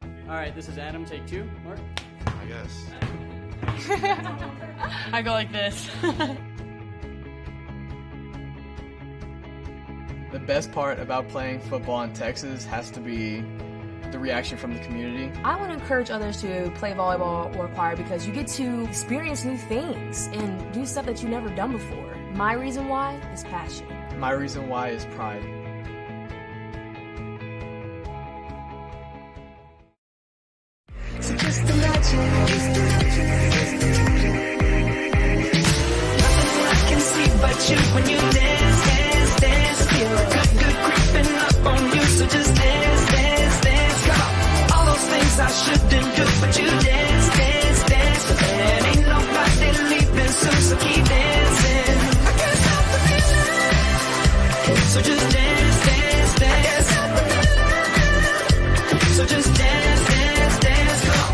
All right, this is Adam. Take 2. Mark? I guess. I go like this. The best part about playing football in Texas has to be the reaction from the community. I want to encourage others to play volleyball or choir because you get to experience new things and do stuff that you've never done before. My reason why is passion. My reason why is pride. So just imagine. Nothing I can see but you when you dance, dance, dance. Feel good creeping up on you. So just dance, dance, dance. Come on. All those things I shouldn't do, but you dance, dance, dance. And ain't nobody leaving soon, so keep dancing. I can't stop the feeling. So just dance, dance, dance. So just dance, dance, dance. Come on.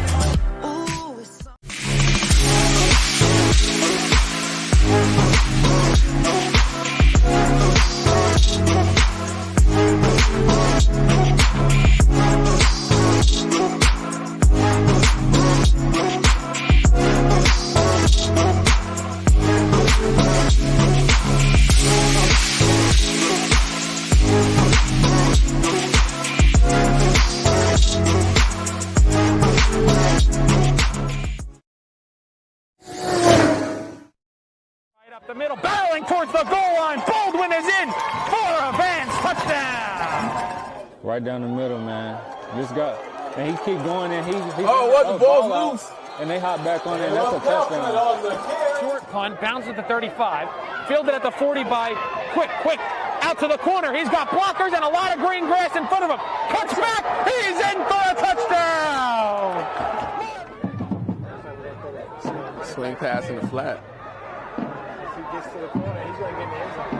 Up the middle, barreling towards the goal line. Baldwin is in for a Vance touchdown. Right down the middle, man. This guy, and he keep going, and he the ball's loose. And they hop back on it, and that's a touchdown. Short punt, bounces at the 35, fielded at the 40 by Quick, out to the corner. He's got blockers and a lot of green grass in front of him. Cuts back, he's in for a touchdown. Swing pass in the flat. Gets to the corner, he's going to get in the end zone.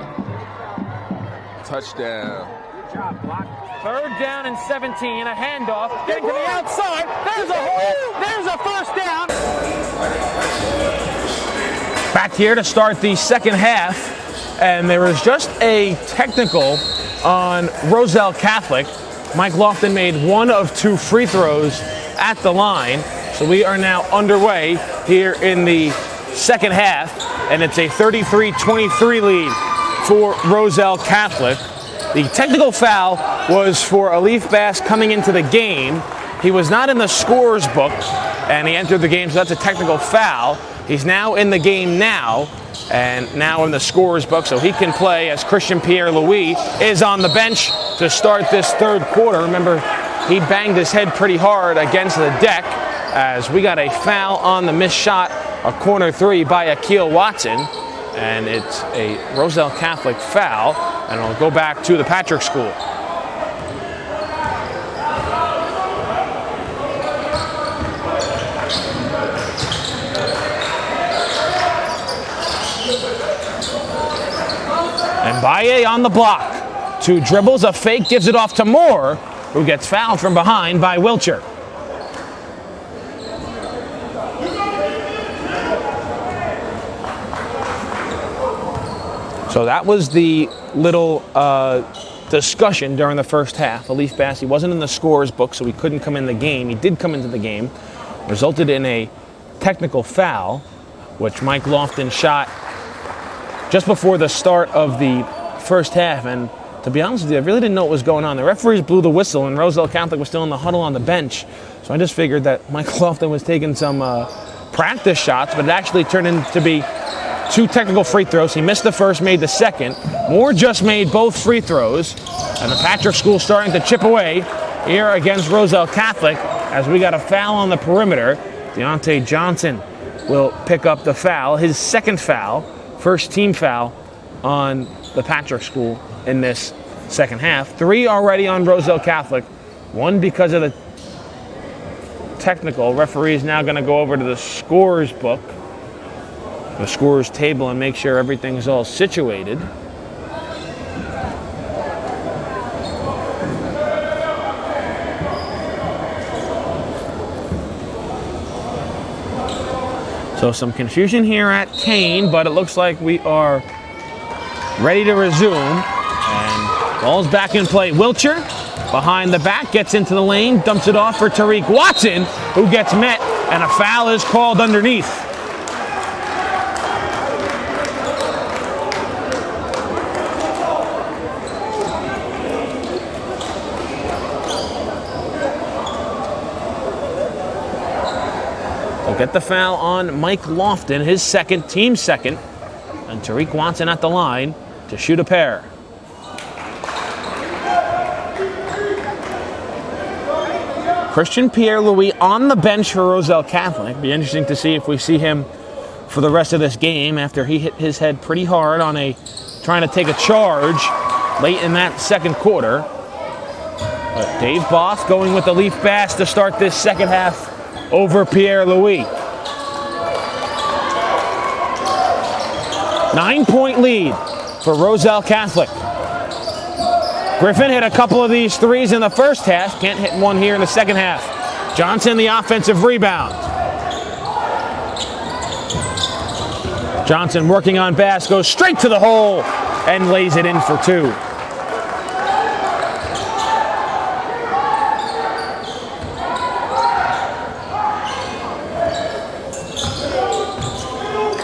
Touchdown. Good job, block. 3rd down and 17, a handoff, getting to the outside. There's a hole, there's a first down. Back here to start the second half, and there was just a technical on Roselle Catholic. Mike Lofton made 1 of 2 free throws at the line, so we are now underway here in the second half, and it's a 33-23 lead for Roselle Catholic. The technical foul was for Alif Bass coming into the game. He was not in the scorer's book, and he entered the game, so that's a technical foul. He's now in the game now, and now in the scorer's book, so he can play as Christian Pierre-Louis is on the bench to start this 3rd quarter. Remember, he banged his head pretty hard against the deck as we got a foul on the missed shot, a corner 3 by Akil Watson, and it's a Roselle Catholic foul, and it'll go back to the Patrik School. And Baye on the block. 2 dribbles, a fake, gives it off to Moore, who gets fouled from behind by Wilcher. So that was the little discussion during the first half. Alif Bass, he wasn't in the scorer's book, so he couldn't come in the game. He did come into the game. Resulted in a technical foul, which Mike Lofton shot just before the start of the first half. And to be honest with you, I really didn't know what was going on. The referees blew the whistle, and Roselle Catholic was still in the huddle on the bench. So I just figured that Mike Lofton was taking some practice shots, but it actually turned into to be 2 technical free throws. He missed the first, made the second. Moore just made both free throws, and the Patrik School starting to chip away here against Roselle Catholic as we got a foul on the perimeter. Deontay Johnson will pick up the foul, his second foul, first team foul on the Patrik School in this second half. 3 already on Roselle Catholic, 1 because of the technical. Referee is now going to go over to the scorer's book, the scorer's table, and make sure everything's all situated. So some confusion here at Kane, but it looks like we are ready to resume. And ball's back in play. Wilcher behind the back, gets into the lane, dumps it off for Tariq Watson, who gets met, and a foul is called underneath. They'll get the foul on Mike Lofton, his second, team second, and Tariq Watson at the line to shoot a pair. Christian Pierre-Louis on the bench for Roselle Catholic. Be interesting to see if we see him for the rest of this game after he hit his head pretty hard on trying to take a charge late in that second quarter. But Dave Both going with the Leaf Bass to start this second half over Pierre-Louis. 9-point lead for Roselle Catholic. Griffin hit a couple of these threes in the first half. Can't hit one here in the second half. Johnson, the offensive rebound. Johnson working on Bass, goes straight to the hole and lays it in for 2.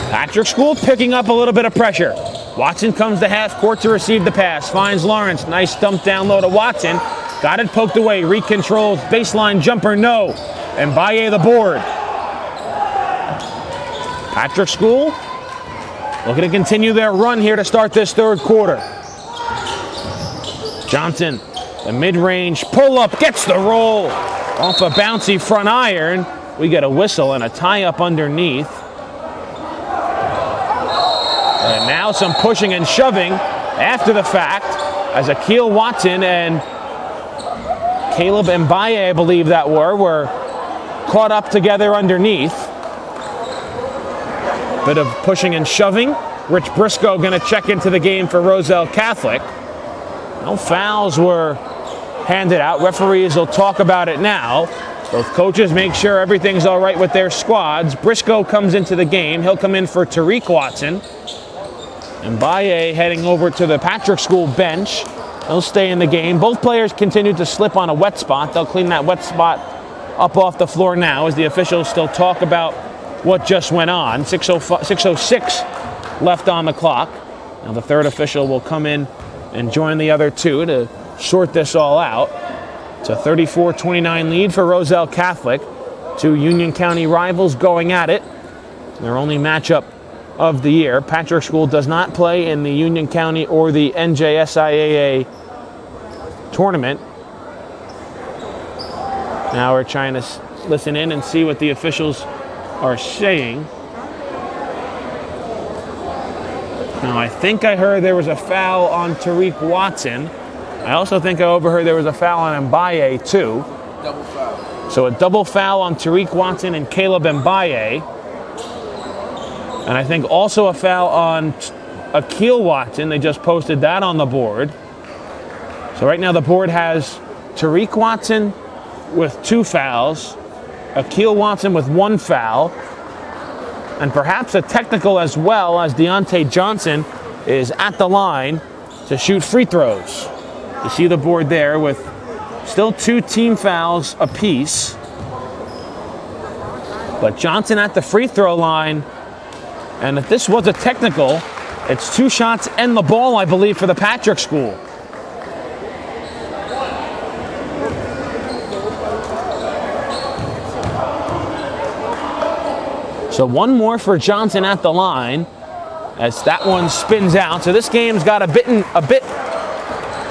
Patrik School picking up a little bit of pressure. Watson comes to half court to receive the pass. Finds Lawrence. Nice dump down low to Watson. Got it poked away. Recontrols. Baseline jumper. No. And Baye the board. Patrik School looking to continue their run here to start this third quarter. Johnson, the mid-range pull-up. Gets the roll. Off a bouncy front iron. We get a whistle and a tie-up underneath. And now some pushing and shoving after the fact as Akil Watson and Caleb Mbaye, I believe that were caught up together underneath. Bit of pushing and shoving. Rich Briscoe going to check into the game for Roselle Catholic. No fouls were handed out. Referees will talk about it now. Both coaches make sure everything's all right with their squads. Briscoe comes into the game. He'll come in for Tariq Watson. And Baye heading over to the Patrik School bench. He'll stay in the game. Both players continue to slip on a wet spot. They'll clean that wet spot up off the floor now as the officials still talk about what just went on. 6:06 left on the clock. Now the third official will come in and join the other two to sort this all out. It's a 34-29 lead for Roselle Catholic. 2 Union County rivals going at it. Their only matchup of the year. Patrik School does not play in the Union County or the NJSIAA tournament. Now we're trying to listen in and see what the officials are saying. Now I think I heard there was a foul on Tariq Watson. I also think I overheard there was a foul on Mbaye too. Double foul. So a double foul on Tariq Watson and Caleb Mbaye. And I think also a foul on Akil Watson. They just posted that on the board. So right now the board has Tariq Watson with 2 fouls, Akil Watson with 1 foul, and perhaps a technical as well, as Deontay Johnson is at the line to shoot free throws. You see the board there with still 2 team fouls apiece. But Johnson at the free throw line. And if this was a technical, it's 2 shots and the ball, I believe, for the Patrik School. So 1 more for Johnson at the line as that one spins out. So this game's got a bit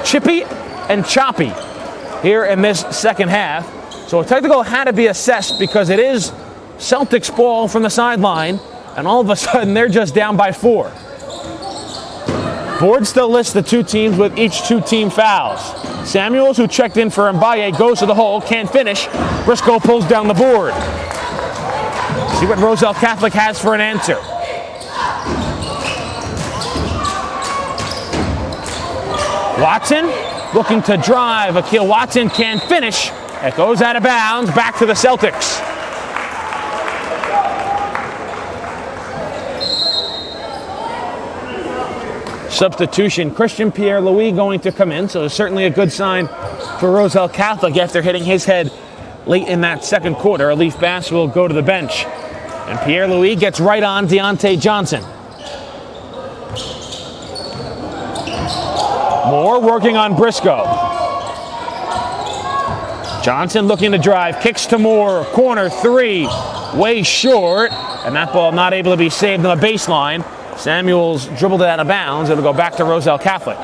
chippy and choppy here in this second half. So a technical had to be assessed because it is Celtics ball from the sideline, and all of a sudden they're just down by 4. Board still lists the 2 teams with each 2 team fouls. Samuels, who checked in for Mbaye, goes to the hole, can't finish. Briscoe pulls down the board. See what Roselle Catholic has for an answer. Watson looking to drive. Akil Watson can't finish. It goes out of bounds, back to the Celtics. Substitution, Christian Pierre-Louis going to come in, so it's certainly a good sign for Roselle Catholic after hitting his head late in that second quarter. Alif Bass will go to the bench. And Pierre-Louis gets right on Deontay Johnson. Moore working on Briscoe. Johnson looking to drive, kicks to Moore, corner 3, way short, and that ball not able to be saved on the baseline. Samuels dribbled it out of bounds. It'll go back to Roselle Catholic.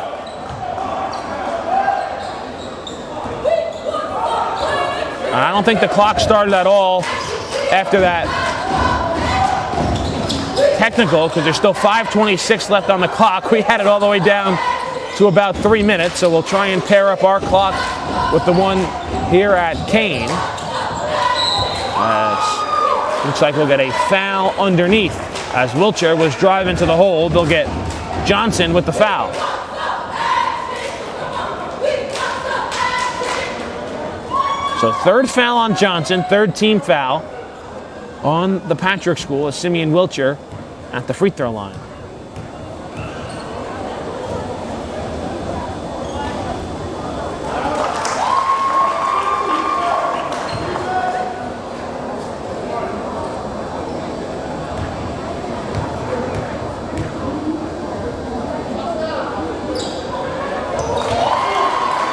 I don't think the clock started at all after that technical because there's still 5:26 left on the clock. We had it all the way down to about 3 minutes, so we'll try and pair up our clock with the one here at Kane. Looks like we'll get a foul underneath. As Wiltshire was driving to the hole, they'll get Johnson with the foul. So 3rd foul on Johnson, 3rd team foul on the Patrik School as Simeon Wiltshire at the free throw line.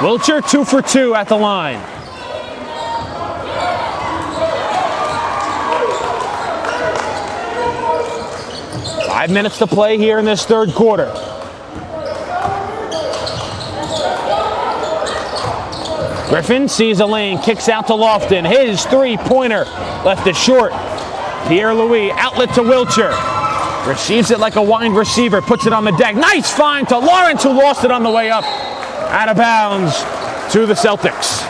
Wiltshire 2 for 2 at the line. Five minutes to play here in this 3rd quarter. Griffin sees a lane, kicks out to Lofton. His 3-pointer left it short. Pierre-Louis, outlet to Wiltshire. Receives it like a wide receiver, puts it on the deck. Nice find to Lawrence, who lost it on the way up. Out of bounds to the Celtics.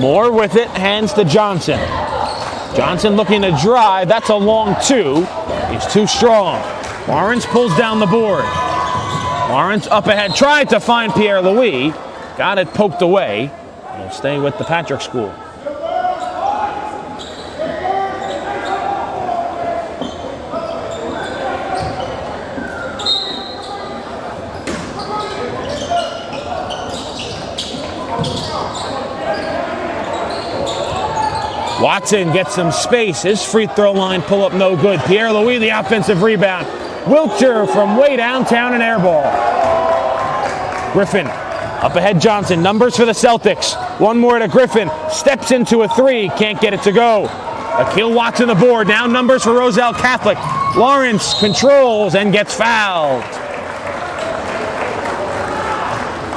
Moore with it, hands to Johnson. Johnson looking to drive. That's a long 2. He's too strong. Lawrence pulls down the board. Lawrence up ahead, tried to find Pierre-Louis. Got it poked away. He'll stay with the Patrik School. Watson gets some space. His free throw line pull up no good. Pierre-Louis the offensive rebound. Wiltshire from way downtown and air ball. Griffin up ahead Johnson. Numbers for the Celtics. One more to Griffin. Steps into a 3. Can't get it to go. Akil Watson the board. Now numbers for Roselle Catholic. Lawrence controls and gets fouled.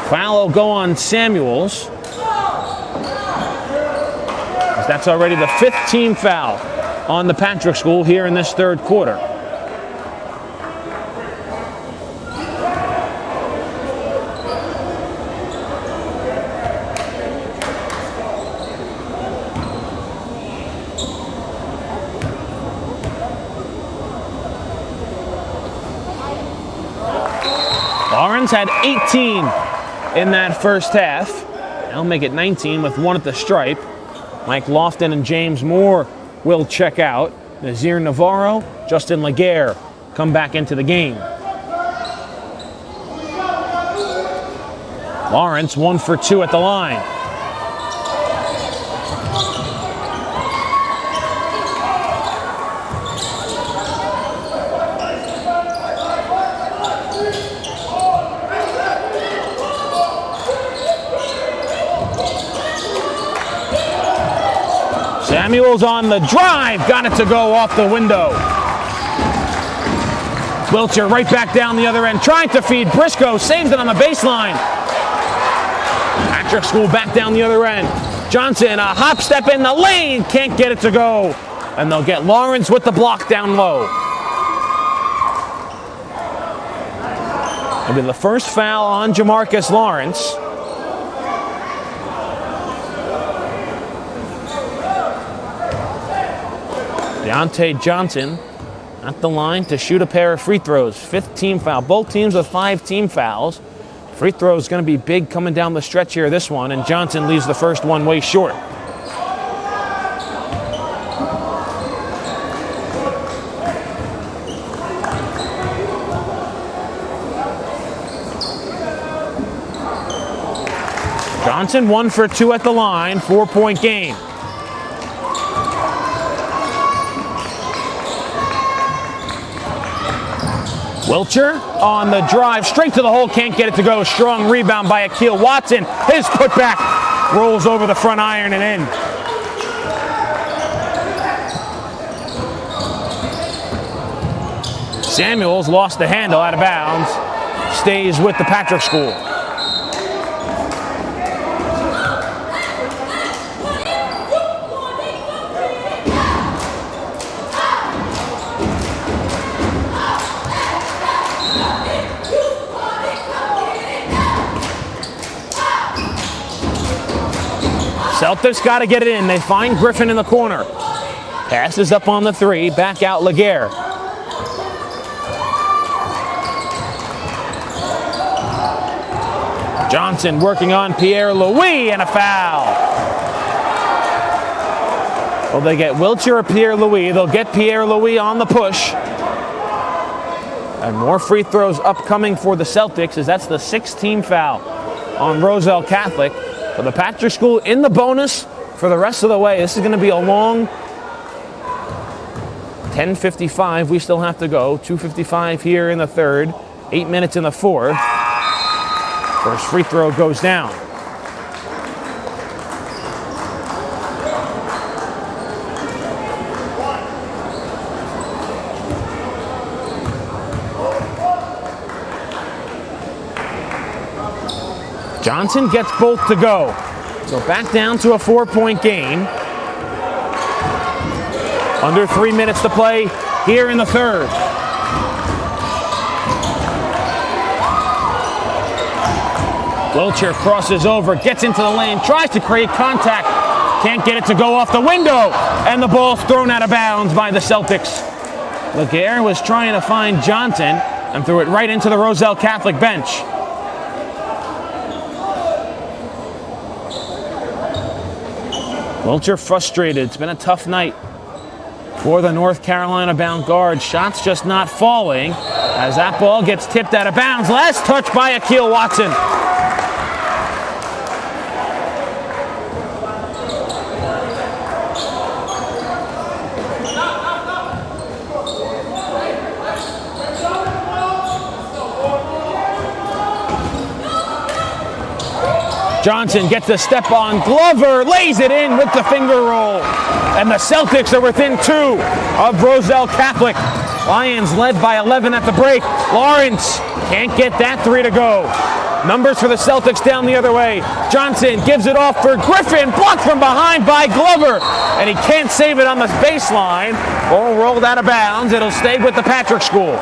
Foul will go on Samuels. That's already the 5th team foul on the Patrik School here in this 3rd quarter. Lawrence had 18 in that first half. They'll make it 19 with 1 at the stripe. Mike Lofton and James Moore will check out. Nazir Navarro, Justin Laguerre come back into the game. Lawrence 1 for 2 at the line. Samuels on the drive, got it to go off the window. Wilcher right back down the other end, trying to feed Briscoe, saves it on the baseline. Patrick School back down the other end. Johnson, a hop step in the lane, can't get it to go. And they'll get Lawrence with the block down low. It'll be the first foul on Jamarcus Lawrence. Deontay Johnson at the line to shoot a pair of free throws. 5th team foul. Both teams with 5 team fouls. Free throw is going to be big coming down the stretch here, this one, and Johnson leaves the first one way short. Johnson 1 for 2 at the line, 4-point game. Wilcher on the drive, straight to the hole, can't get it to go. Strong rebound by Akil Watson. His putback rolls over the front iron and in. Samuels lost the handle out of bounds. Stays with the Patrik School. Celtics got to get it in. They find Griffin in the corner. Passes up on the 3. Back out Laguerre. Johnson working on Pierre-Louis and a foul. Well, they get Wilcher or Pierre-Louis. They'll get Pierre-Louis on the push. And more free throws upcoming for the Celtics, as that's the 6th team foul on Roselle Catholic. But the Patrik School in the bonus for the rest of the way. This is going to be a long 10:55. We still have to go. 2:55 here in the 3rd. 8 minutes in the 4th. First free throw goes down. Johnson gets both to go. So back down to a 4-point game. Under 3 minutes to play here in the 3rd. Wilcher crosses over, gets into the lane, tries to create contact. Can't get it to go off the window. And the ball's thrown out of bounds by the Celtics. Laguerre was trying to find Johnson and threw it right into the Roselle Catholic bench. Wilcher frustrated. It's been a tough night for the North Carolina-bound guard. Shots just not falling as that ball gets tipped out of bounds. Last touch by Akil Watson. Johnson gets a step on Glover, lays it in with the finger roll. And the Celtics are within 2 of Roselle Catholic. Lions led by 11 at the break. Lawrence can't get that 3 to go. Numbers for the Celtics down the other way. Johnson gives it off for Griffin, blocked from behind by Glover. And he can't save it on the baseline. Ball rolled out of bounds. It'll stay with the Patrik School.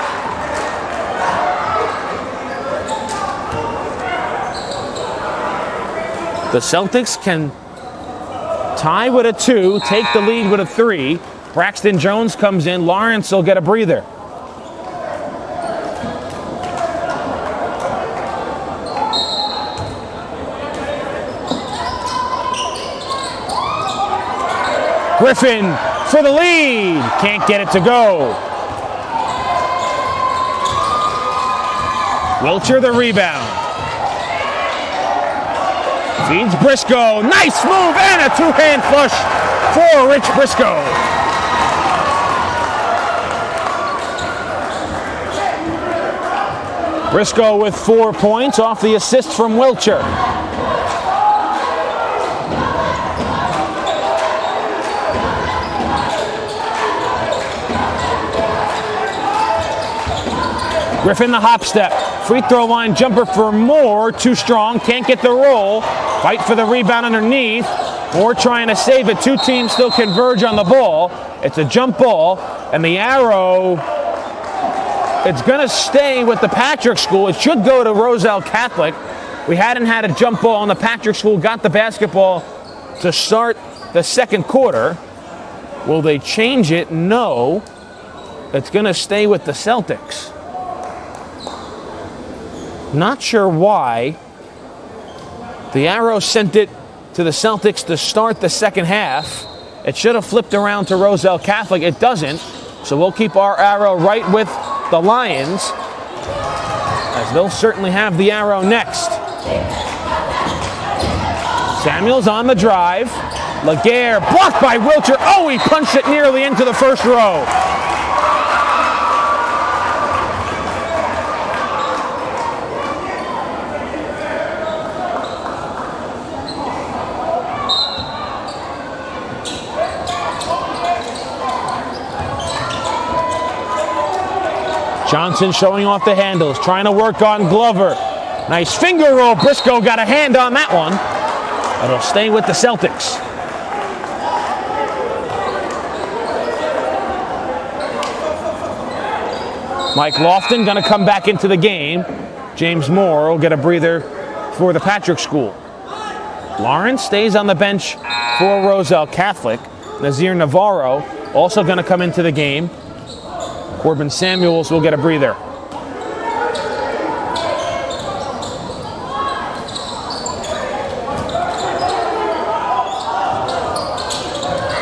The Celtics can tie with a 2, take the lead with a 3. Braxton Jones comes in. Lawrence will get a breather. Griffin for the lead. Can't get it to go. Wilcher the rebound. Feeds Briscoe. Nice move and a 2-hand flush for Rich Briscoe. Briscoe with 4 points off the assist from Wilcher. Griffin the hop step. Free throw line jumper for Moore. Too strong. Can't get the roll. Fight for the rebound underneath. Moore trying to save it. Two teams still converge on the ball. It's a jump ball. And the arrow, it's going to stay with the Patrik School. It should go to Roselle Catholic. We hadn't had a jump ball, and the Patrik School got the basketball to start the second quarter. Will they change it? No. It's going to stay with the Celtics. Not sure why. The arrow sent it to the Celtics to start the second half. It should have flipped around to Roselle Catholic. It doesn't. So we'll keep our arrow right with the Lions, as they'll certainly have the arrow next. Samuels on the drive. Laguerre blocked by Wilcher. Oh, he punched it nearly into the first row. Johnson showing off the handles, trying to work on Glover. Nice finger roll. Briscoe got a hand on that one. It'll stay with the Celtics. Mike Lofton going to come back into the game. James Moore will get a breather for the Patrik School. Lawrence stays on the bench for Roselle Catholic. Nazir Navarro also going to come into the game. Corbin Samuels will get a breather.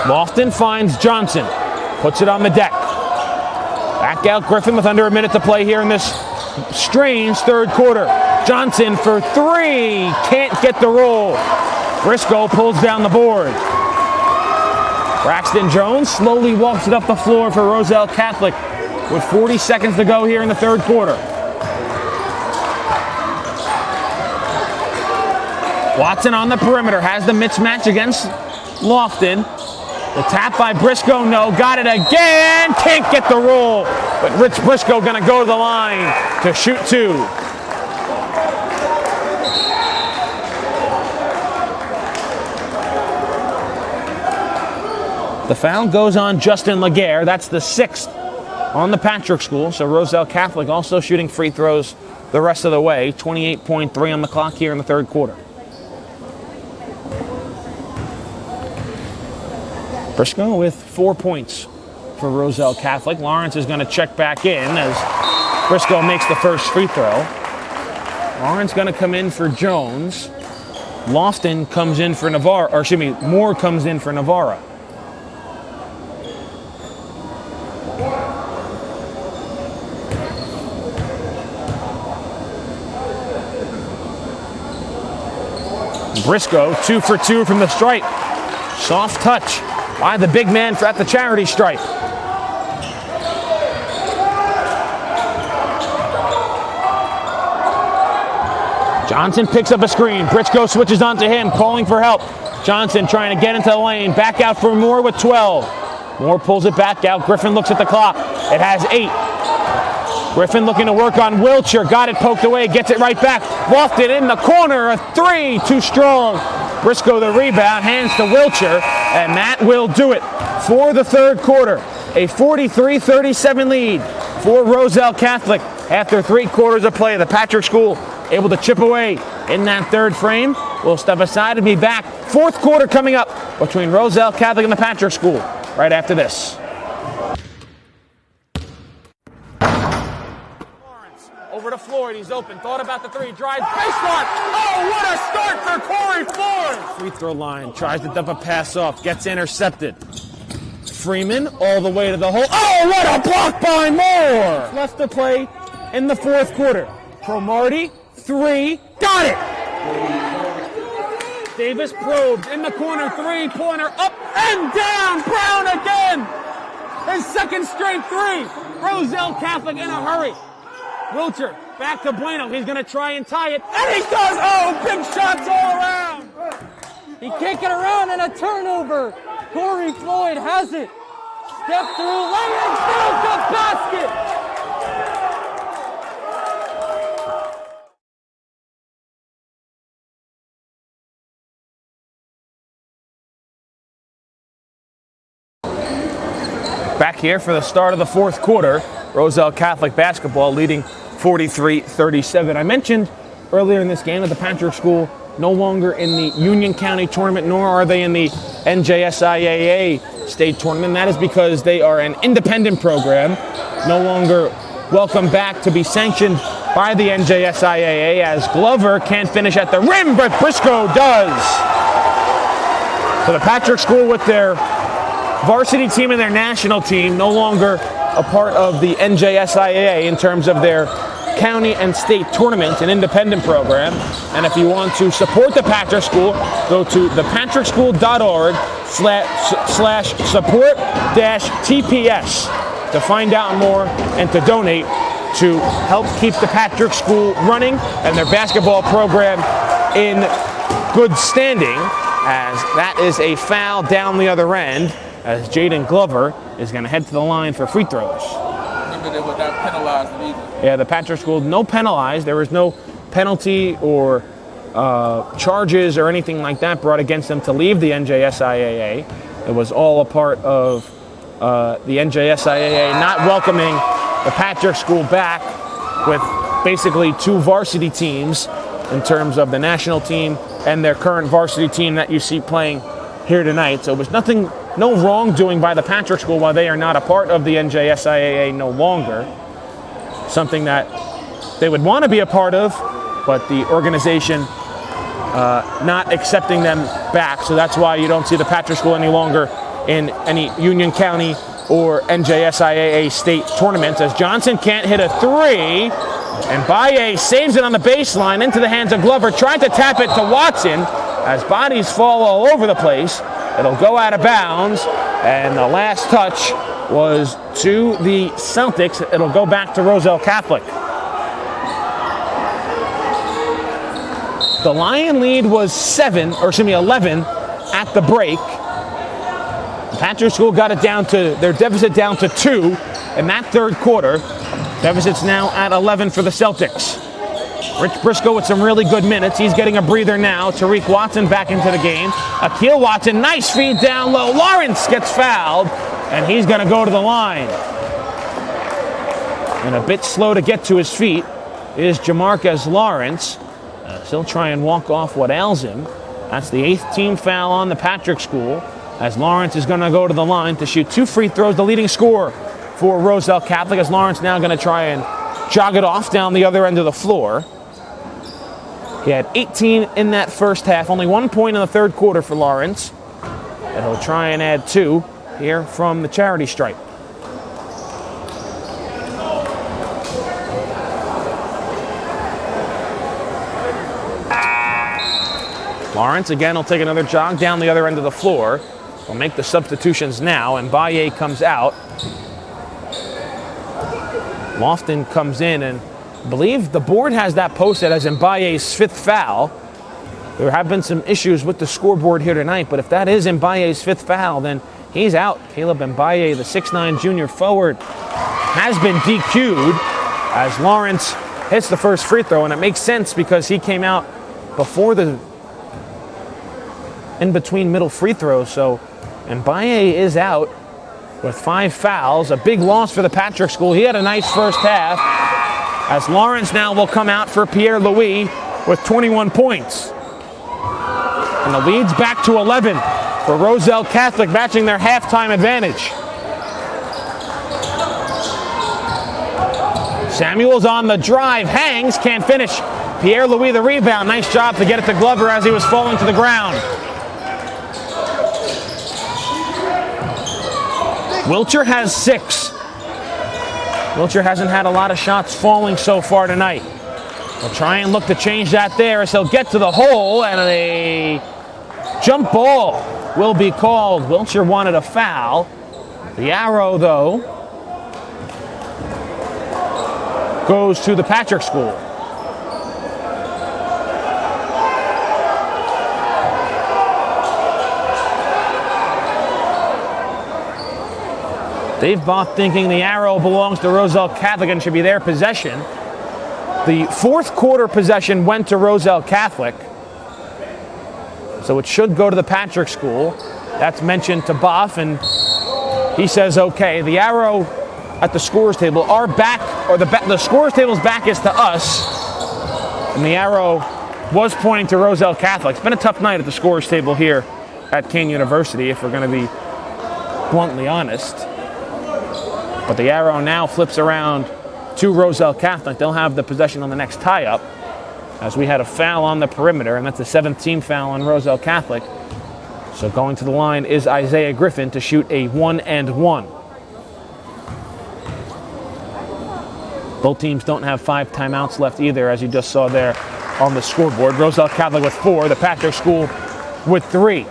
Lofton finds Johnson, puts it on the deck. Back out Griffin with under a minute to play here in this strange third quarter. Johnson for three, can't get the roll. Briscoe pulls down the board. Braxton Jones slowly walks it up the floor for Roselle Catholic with 40 seconds to go here in the third quarter. Watson on the perimeter, has the mismatch against Lofton. The tap by Briscoe, no, got it again, can't get the roll. But Rich Briscoe gonna go to the line to shoot two. The foul goes on Justin Laguerre, that's the sixth on the Patrik School, so Roselle Catholic also shooting free throws the rest of the way. 28.3 on the clock here in the third quarter. Briscoe with 4 points for Roselle Catholic. Lawrence is going to check back in as Briscoe makes the first free throw. Lawrence going to come in for Jones. Lofton comes in for Navarro, or excuse me, Moore comes in for Navarro. Briscoe 2 for 2 from the stripe. Soft touch by the big man at the charity stripe. Johnson picks up a screen. Briscoe switches onto him, calling for help. Johnson trying to get into the lane. Back out for Moore with 12. Moore pulls it back out. Griffin looks at the clock. It has 8. Griffin looking to work on Wilcher. Got it poked away. Gets it right back. Lofted in the corner. A three. Too strong. Briscoe the rebound. Hands to Wilcher. And that will do it for the third quarter. A 43-37 lead for Roselle Catholic. After 3 quarters of play, the Patrik School able to chip away in that third frame. We'll step aside and be back. Fourth quarter coming up between Roselle Catholic and the Patrik School right after this. Over to Floyd, he's open, thought about the three, drives, baseline. Oh, what a start for Corey Floyd! Free throw line, tries to dump a pass off, gets intercepted. Freeman all the way to the hole. Oh, what a block by Moore! Left to play in the fourth quarter. Cromartie, 3, got it! Davis probed in the corner, 3-pointer, up and down, Brown again! His second straight 3. Roselle Catholic in a hurry. Wilcher, back to Bueno. He's going to try and tie it. And he does! Oh, big shots all around! He can't get around and a turnover. Corey Floyd has it. Step through, lay it, build the basket! back here for the start of the fourth quarter. Roselle Catholic basketball leading 43-37. I mentioned earlier in this game that the Patrik School no longer in the Union County tournament, nor are they in the NJSIAA state tournament. That is because they are an independent program, no longer welcome back to be sanctioned by the NJSIAA, as Glover can't finish at the rim, but Briscoe does. So the Patrik School with their varsity team and their national team no longer a part of the NJSIAA in terms of their county and state tournaments, an independent program. And if you want to support the Patrik School, go to thepatrickschool.org/support-TPS to find out more and to donate to help keep the Patrik School running and their basketball program in good standing, as that is a foul down the other end, as Jaden Glover is going to head to the line for free throws. Remember, they were not penalized either. Yeah, the Patrik School, no penalized. There was no penalty or charges or anything like that brought against them to leave the NJSIAA. It was all a part of the NJSIAA not welcoming the Patrik School back with basically two varsity teams in terms of the national team and their current varsity team that you see playing here tonight. So it was nothing, no wrongdoing by the Patrik School while they are not a part of the NJSIAA no longer. Something that they would want to be a part of, but the organization not accepting them back. So that's why you don't see the Patrik School any longer in any Union County or NJSIAA state tournaments, as Johnson can't hit a three, and Baye saves it on the baseline into the hands of Glover, tried to tap it to Watson, as bodies fall all over the place. It'll go out of bounds, and the last touch was to the Celtics. It'll go back to Roselle Catholic. The Lion lead was 11 at the break. Patrik School got it down to their deficit down to 2 in that third quarter. Deficit's now at 11 for the Celtics. Rich Briscoe with some really good minutes. He's getting a breather now. Tariq Watson back into the game. Akil Watson, nice feed down low. Lawrence gets fouled, and he's going to go to the line. And a bit slow to get to his feet is Jamarcus Lawrence. He'll try and walk off what ails him. That's the 8th team foul on the Patrik School, as Lawrence is going to go to the line to shoot 2 free throws, the leading scorer for Roselle Catholic, as Lawrence now going to try and jog it off down the other end of the floor. He had 18 in that first half, only 1 point in the third quarter for Lawrence. And he'll try and add 2 here from the charity stripe. Lawrence again will take another jog down the other end of the floor. We'll make the substitutions now, and Baye comes out. Lofton comes in, and I believe the board has that posted as Mbaye's 5th foul. There have been some issues with the scoreboard here tonight, but if that is Mbaye's 5th foul, then he's out. Caleb Mbaye, the 6'9 junior forward, has been DQ'd as Lawrence hits the first free throw, and it makes sense because he came out before the in-between middle free throws, so Mbaye is out with 5 fouls. A big loss for the Patrik School. He had a nice first half, as Lawrence now will come out for Pierre-Louis with 21 points. And the lead's back to 11 for Roselle Catholic, matching their halftime advantage. Samuels on the drive, hangs, can't finish. Pierre-Louis the rebound. Nice job to get it to Glover as he was falling to the ground. Wilcher has 6. Wilcher hasn't had a lot of shots falling so far tonight. He'll try and look to change that there as he'll get to the hole, and a jump ball will be called. Wilcher wanted a foul. The arrow, though, goes to the Patrik School. Dave Both thinking the arrow belongs to Roselle Catholic and should be their possession. The fourth quarter possession went to Roselle Catholic, so it should go to the Patrik School. That's mentioned to Boff, and He says okay. The arrow at the scores table, our back, or the scores table's back is to us, and the arrow was pointing to Roselle Catholic. It's been a tough night at the scores table here at Kane University, if we're going to be bluntly honest. But the arrow now flips around to Roselle Catholic. They'll have the possession on the next tie-up, as we had a foul on the perimeter, and that's the 7th team foul on Roselle Catholic. So going to the line is Isaiah Griffin to shoot a 1-and-1. Both teams don't have 5 timeouts left either, as you just saw there on the scoreboard. Roselle Catholic with 4, the Patrik School with 3.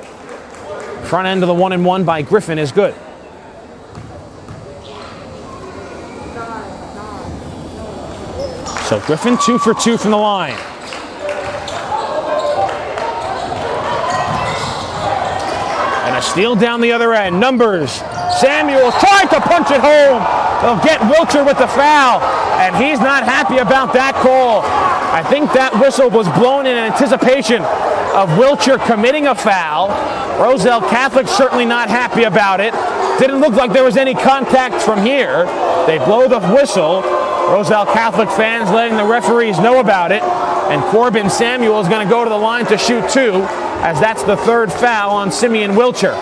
Front end of the 1-and-1 by Griffin is good. So Griffin 2 for 2 from the line. And a steal down the other end. Numbers. Samuels trying to punch it home. They'll get Wilcher with the foul, and he's not happy about that call. I think that whistle was blown in anticipation of Wilcher committing a foul. Roselle Catholic certainly not happy about it. Didn't look like there was any contact from here. They blow the whistle. Roselle Catholic fans letting the referees know about it. And Corbin Samuel is going to go to the line to shoot 2, as that's the 3rd foul on Simeon Wilcher.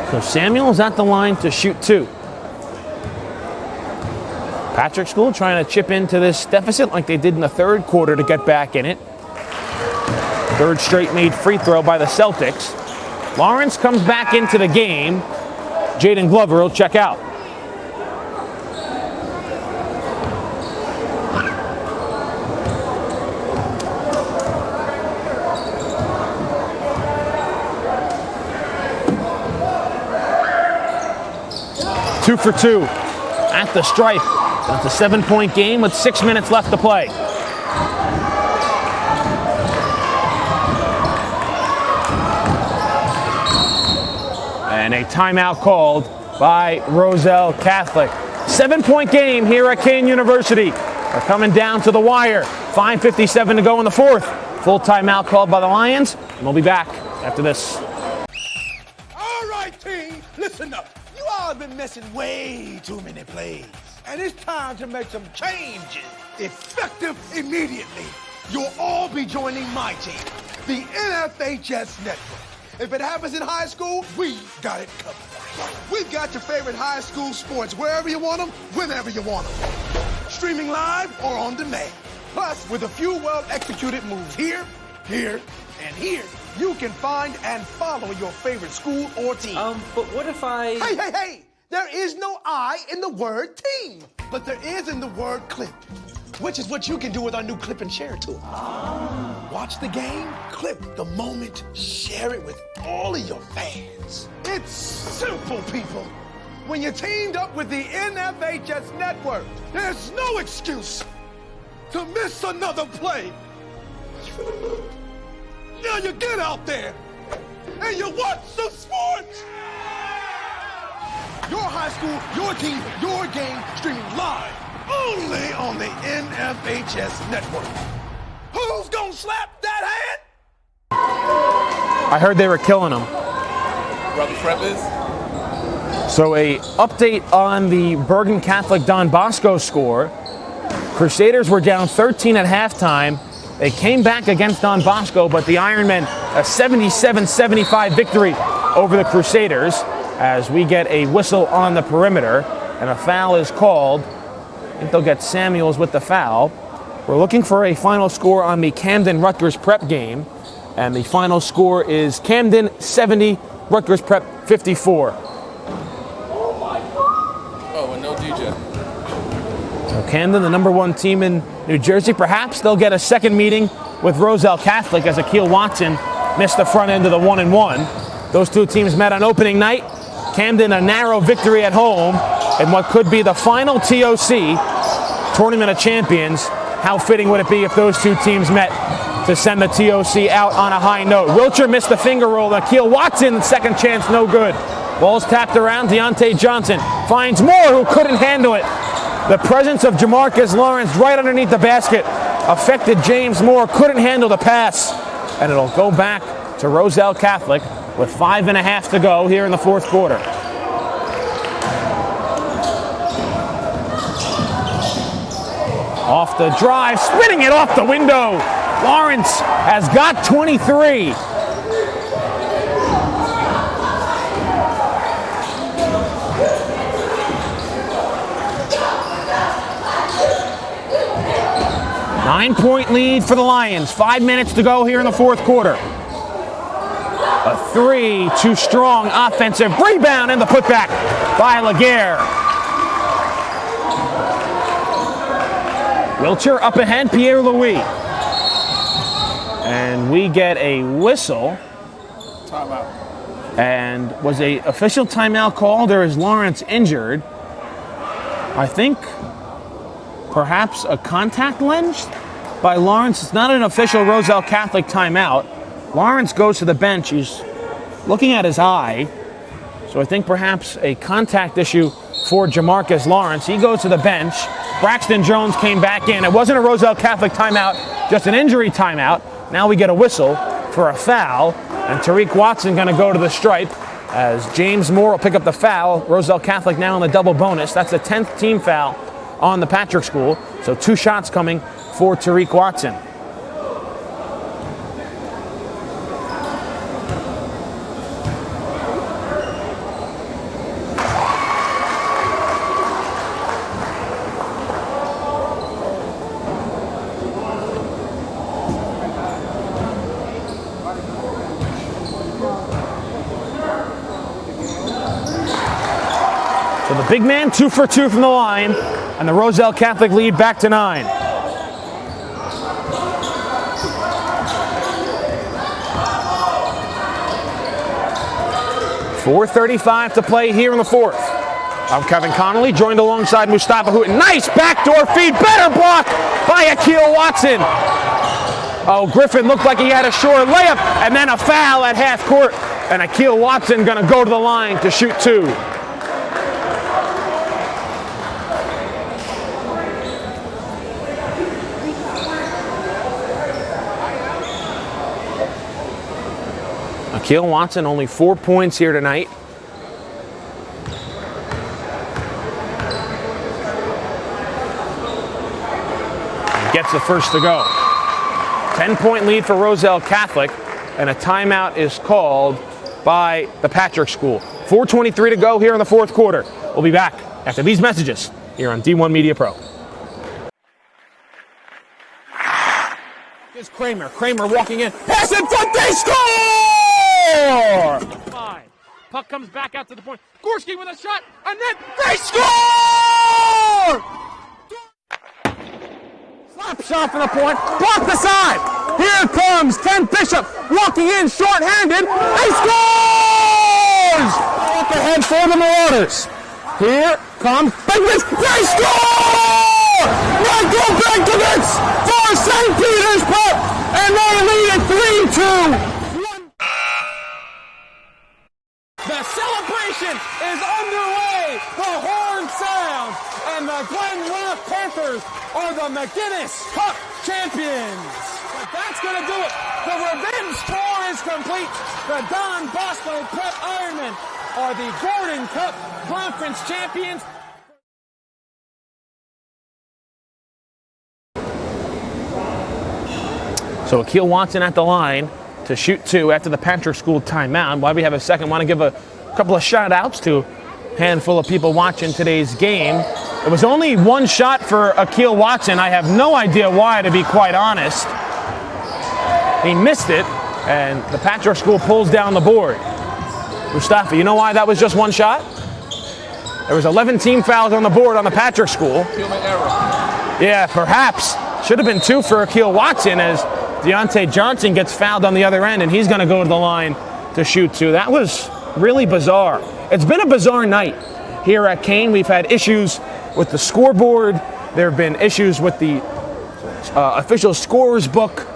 So Samuel's at the line to shoot 2. Patrik School trying to chip into this deficit like they did in the 3rd quarter to get back in it. 3rd straight made free throw by the Celtics. Lawrence comes back into the game. Jaden Glover will check out. Two for 2 at the stripe. It's a 7-point game with 6 minutes left to play. And a timeout called by Roselle Catholic. 7-point game here at Kane University. They're coming down to the wire. 5:57 to go in the 4th. Full timeout called by the Lions. And we'll be back after this. All right, team, listen up. You all have been missing way too many plays. And it's time to make some changes, effective immediately. You'll all be joining my team, the NFHS Network. If it happens in high school, we got it covered. We've got your favorite high school sports wherever you want them, whenever you want them. Streaming live or on demand. Plus, with a few well-executed moves here, here, and here, you can find and follow your favorite school or team. But what if I... Hey! There is no I in the word team, but there is in the word clip, which is what you can do with our new clip and share tool. Watch the game, clip the moment, share it with all of your fans. It's simple, people. When you're teamed up with the NFHS Network, there's no excuse to miss another play. Now you get out there and you watch some sports. Your high school, your team, your game, streaming live only on the NFHS Network. Who's gonna slap that hand? I heard they were killing him. Brother Frep is? So a update on the Bergen Catholic Don Bosco score. Crusaders were down 13 at halftime. They came back against Don Bosco, but the Ironmen a 77-75 victory over the Crusaders, as we get a whistle on the perimeter and a foul is called. I think they'll get Samuels with the foul. We're looking for a final score on the Camden-Rutgers Prep game, and the final score is Camden 70, Rutgers Prep 54. Oh, and no DJ. So Camden, the #1 team in New Jersey, perhaps they'll get a second meeting with Roselle Catholic, as Akeel Watson missed the front end of the 1-and-1. Those two teams met on opening night. Camden a narrow victory at home in what could be the final TOC Tournament of Champions. How fitting would it be if those two teams met to send the TOC out on a high note? Wilcher missed the finger roll. Akeel Watson, second chance, no good. Ball's tapped around. Deontay Johnson finds Moore, who couldn't handle it. The presence of Jamarcus Lawrence right underneath the basket affected James Moore. Couldn't handle the pass. And it'll go back to Roselle Catholic with 5.5 to go here in the fourth quarter. Off the drive, spinning it off the window. Lawrence has got 23. Nine-point lead for the Lions. 5 minutes to go here in the fourth quarter. A three, too strong. Offensive rebound and the putback by Laguerre. Wilcher up ahead, Pierre-Louis. And we get a whistle. Timeout. And was a official timeout called, or is Lawrence injured? I think perhaps a contact lens by Lawrence. It's not an official Roselle Catholic timeout. Lawrence goes to the bench. He's looking at his eye. So I think perhaps a contact issue for Jamarcus Lawrence. He goes to the bench. Braxton Jones came back in. It wasn't a Roselle Catholic timeout, just an injury timeout. Now we get a whistle for a foul, and Tariq Watson going to go to the stripe as James Moore will pick up the foul. Roselle Catholic now in the double bonus. That's the 10th team foul on the Patrik School. So 2 shots coming for Tariq Watson. So the big man 2 for 2 from the line, and the Roselle Catholic lead back to 9. .4:35 to play here in the fourth. I'm Kevin Connolly, joined alongside Mustafa Houghton. Nice backdoor feed, better block by Akil Watson. Oh, Griffin looked like he had a sure layup, and then a foul at half court, and Akil Watson gonna go to the line to shoot 2. Akil Watson only 4 points here tonight. Gets the first to go. 10-point lead for Roselle Catholic, and a timeout is called by the Patrik School. 4:23 to go here in the fourth quarter. We'll be back after these messages here on D1 Media Pro. Here's Kramer. Kramer walking in. Pass in front, they score! 5. Puck comes back out to the point. Gorski with a shot, and then they score! Slap shot from the point, block the side. Here comes Ken Bishop, walking in short-handed. He scores! Up ahead for the Marauders. Here comes Biggs. They score! Michael Benkovitz for St. Petersburg, and they lead it 3-2. The celebration is underway. The horn sounds, and the Glen Rock Panthers are the McGinnis Cup champions. But that's going to do it. The revenge tour is complete. The Don Bosco Prep Ironmen are the Gordon Cup Conference champions. So Akil Watson at the line to shoot 2 after the Patrik School timeout. While we have a second, want to give a couple of shout-outs to a handful of people watching today's game. It was only 1 shot for Akil Watson. I have no idea why, to be quite honest. He missed it, and the Patrik School pulls down the board. Mustafa, you know why that was just 1 shot? There was 11 team fouls on the board on the Patrik School. Human error. Yeah, perhaps. Should have been 2 for Akil Watson, as Deontay Johnson gets fouled on the other end, and he's going to go to the line to shoot 2. That was really bizarre. It's been a bizarre night here at Kane. We've had issues with the scoreboard. There have been issues with the official scorers book.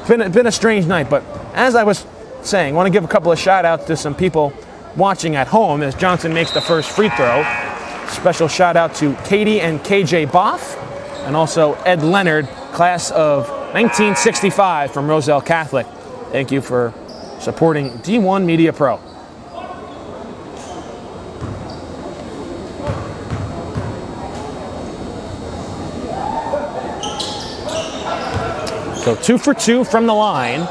It's been a strange night, but as I was saying, I want to give a couple of shout-outs to some people watching at home as Johnson makes the first free throw. Special shout out to Katie and KJ Boff, and also Ed Leonard, class of 1965 from Roselle Catholic. Thank you for supporting D1 Media Pro. So 2 for 2 from the line.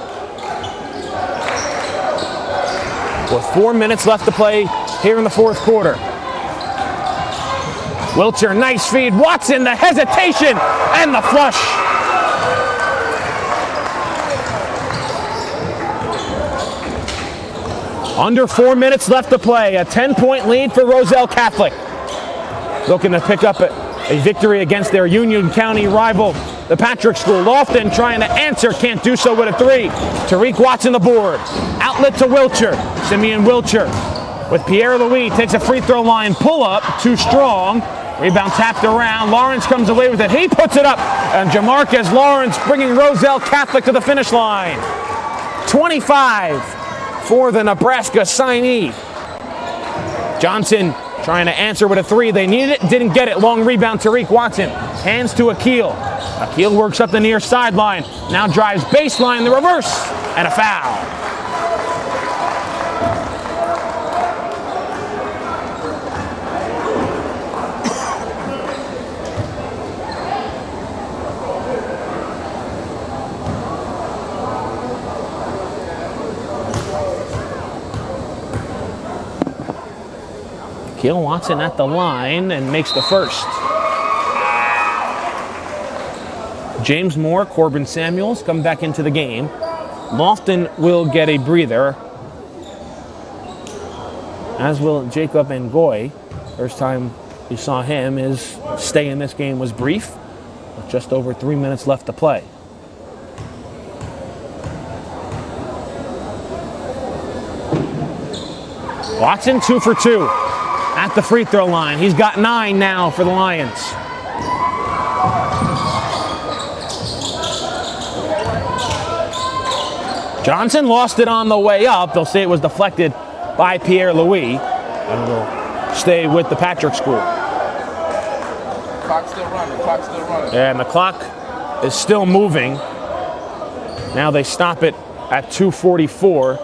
With 4 minutes left to play here in the fourth quarter. Wilcher, nice feed. Watson, the hesitation and the flush. Under 4 minutes left to play. A 10-point lead for Roselle Catholic. Looking to pick up a victory against their Union County rival, the Patrik School. Lofton trying to answer, can't do so with a three. Tariq Watson the board. Outlet to Wilcher. Simeon Wilcher with Pierre Louis, takes a free throw line pull up, too strong. Rebound tapped around. Lawrence comes away with it. He puts it up. And Jamarcus Lawrence bringing Roselle Catholic to the finish line. 25 for the Nebraska signee. Johnson trying to answer with a three. They needed it, didn't get it. Long rebound, Tariq Watson. Hands to Akil. Akil works up the near sideline. Now drives baseline, the reverse, and a foul. Akil Watson at the line and makes the first. James Moore, Corbin Samuels come back into the game. Lofton will get a breather, as will Jacob Ngoy. First time we saw him, his stay in this game was brief, with just over 3 minutes left to play. Watson 2 for 2 at the free throw line. He's got 9 now for the Lions. Johnson lost it on the way up. They'll say it was deflected by Pierre Louis, and will stay with the Patrik School. Clock's still running. Clock's still running. And the clock is still moving. Now they stop it at 2:44.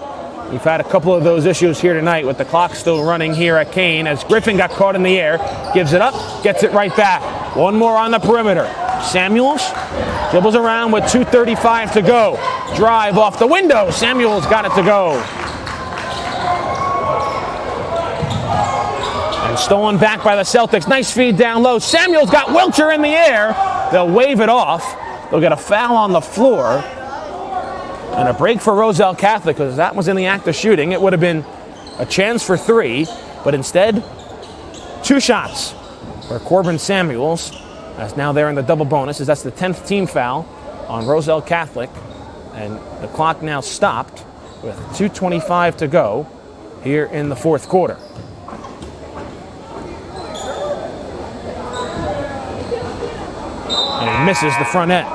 We've had a couple of those issues here tonight with the clock still running here at Kane as Griffin got caught in the air, gives it up, gets it right back. One more on the perimeter. Samuels dribbles around with 2:35 to go. Drive off the window. Samuels got it to go. And stolen back by the Celtics. Nice feed down low. Samuels got Wilcher in the air. They'll wave it off. They'll get a foul on the floor. And a break for Roselle Catholic, because that was in the act of shooting. It would have been a chance for 3, but instead, 2 shots for Corbin Samuels. That's now there in the double bonus, as that's the 10th team foul on Roselle Catholic. And the clock now stopped with 2:25 to go here in the fourth quarter. And he misses the front end.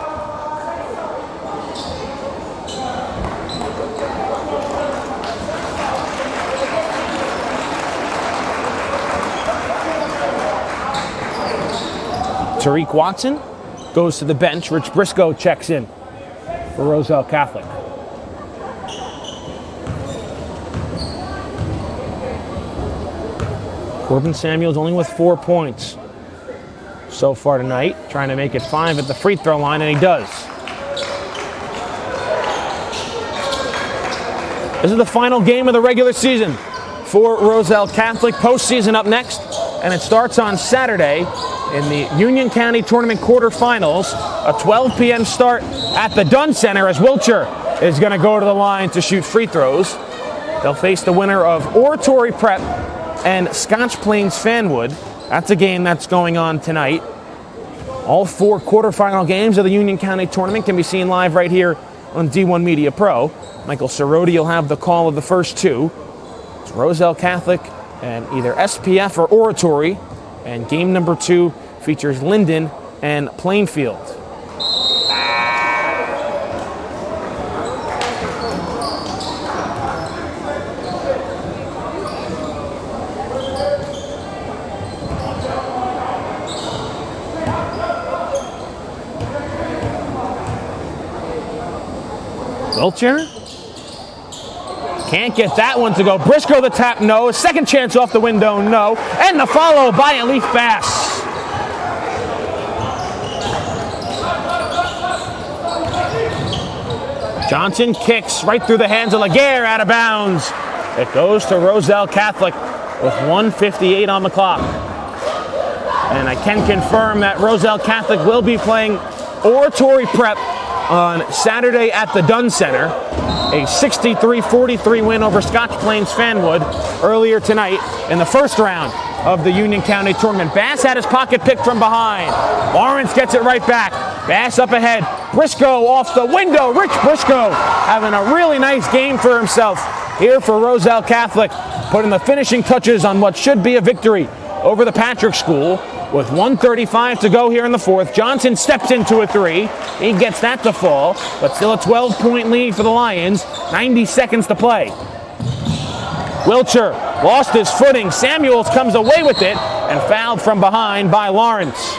Tariq Watson goes to the bench. Rich Briscoe checks in for Roselle Catholic. Corbin Samuels only with 4 points so far tonight, trying to make it 5 at the free throw line, and he does. This is the final game of the regular season for Roselle Catholic. Postseason up next, and it starts on Saturday in the Union County Tournament quarterfinals. A 12 p.m. start at the Dunn Center as Wilcher is going to go to the line to shoot free throws. They'll face the winner of Oratory Prep and Scotch Plains Fanwood. That's a game that's going on tonight. All 4 quarterfinal games of the Union County Tournament can be seen live right here on D1 Media Pro. Michael Cerroti will have the call of the first 2. It's Roselle Catholic and either SPF or Oratory. And game number 2 features Linden and Plainfield. Wilcher can't get that one to go. Briscoe the tap, no. Second chance off the window, no. And the follow by a Leaf Bass. Johnson kicks right through the hands of Laguerre, out of bounds. It goes to Roselle Catholic with 1:58 on the clock. And I can confirm that Roselle Catholic will be playing Oratory Prep on Saturday at the Dunn Center. A 63-43 win over Scotch Plains Fanwood earlier tonight in the first round of the Union County Tournament. Bass had his pocket picked from behind. Lawrence gets it right back. Bass up ahead. Briscoe off the window. Rich Briscoe having a really nice game for himself here for Roselle Catholic, putting the finishing touches on what should be a victory over the Patrik School. With 1:35 to go here in the fourth, Johnson steps into a three. He gets that to fall, but still a 12-point lead for the Lions. 90 seconds to play. Wilcher lost his footing. Samuels comes away with it and fouled from behind by Lawrence.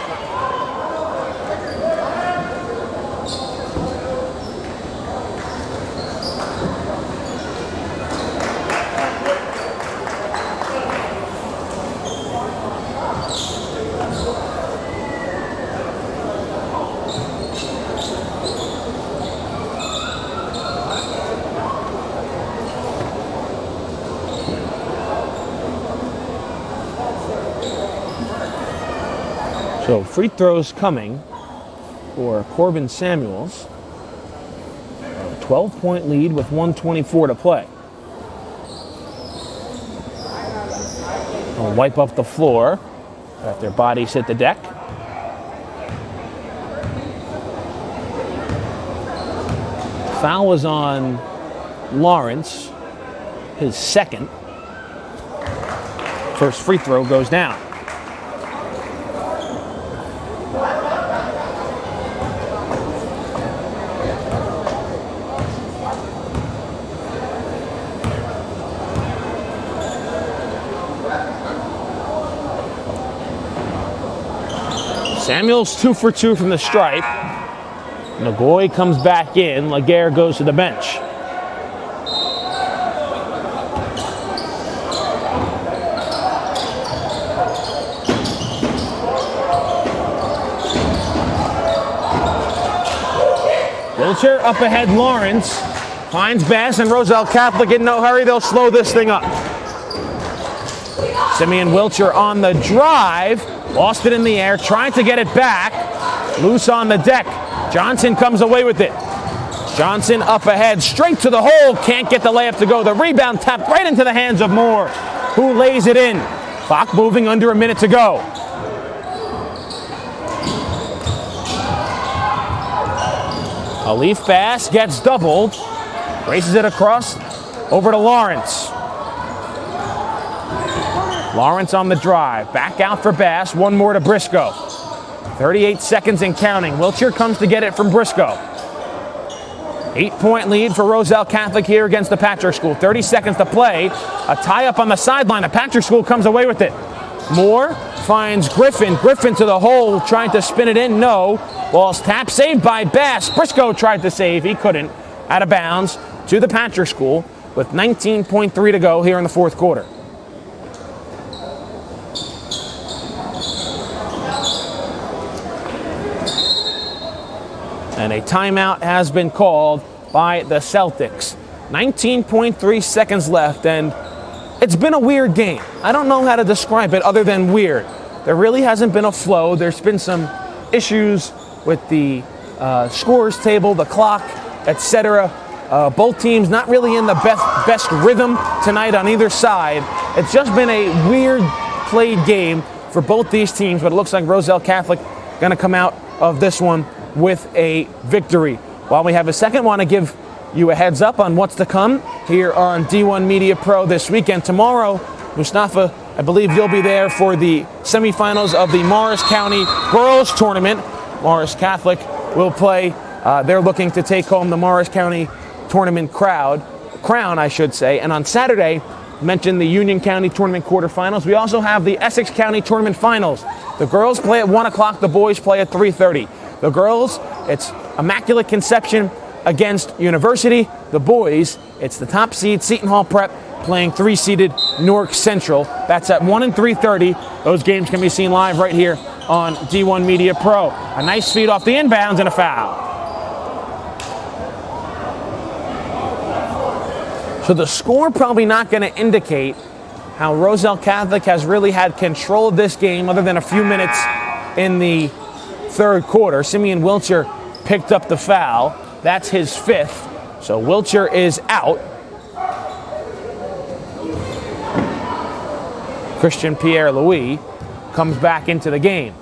So free throws coming for Corbin Samuels. A 12-point lead with 1:24 to play. They'll wipe up the floor after their bodies hit the deck. Foul was on Lawrence, his second. First free throw goes down. Samuels 2 for 2 from the stripe. Nagoy comes back in. Laguerre goes to the bench. Wilcher up ahead. Lawrence finds Bass, and Roselle Catholic in no hurry. They'll slow this thing up. Simeon Wilcher on the drive. Lost it in the air, trying to get it back. Loose on the deck. Johnson comes away with it. Johnson up ahead, straight to the hole. Can't get the layup to go. The rebound tapped right into the hands of Moore, who lays it in. Clock moving, under a minute to go. A Leaf Bass gets doubled. Races it across over to Lawrence. Lawrence on the drive. Back out for Bass. One more to Briscoe. 38 seconds and counting. Wilcher comes to get it from Briscoe. 8-point lead for Roselle Catholic here against the Patrik School. 30 seconds to play. A tie-up on the sideline. The Patrik School comes away with it. Moore finds Griffin. Griffin to the hole, trying to spin it in. No. Ball's tapped, saved by Bass. Briscoe tried to save. He couldn't. Out of bounds to the Patrik School with 19.3 to go here in the fourth quarter. And a timeout has been called by the Celtics. 19.3 seconds left, and it's been a weird game. I don't know how to describe it other than weird. There really hasn't been a flow. There's been some issues with the scores table, the clock, etc. Both teams not really in the best rhythm tonight on either side. It's just been a weird played game for both these teams, but it looks like Roselle Catholic going to come out of this one with a victory. While we have a second, want to give you a heads up on what's to come here on D1 Media Pro this weekend. Tomorrow, Mustafa, I believe you'll be there for the semifinals of the Morris County Girls Tournament. Morris Catholic will play. They're looking to take home the Morris County Tournament crown, I should say. And on Saturday, mentioned the Union County Tournament quarterfinals. We also have the Essex County Tournament finals. The girls play at 1 o'clock. The boys play at 3:30. The girls, it's Immaculate Conception against University. The boys, it's the top seed Seton Hall Prep playing 3-seeded Newark Central. That's at 1 and 3:30. Those games can be seen live right here on D1 Media Pro. A nice feed off the inbounds and a foul. So the score probably not going to indicate how Roselle Catholic has really had control of this game other than a few minutes in the third quarter. Simeon Wilcher picked up the foul. That's his 5th. So Wilcher is out. Christian Pierre-Louis comes back into the game.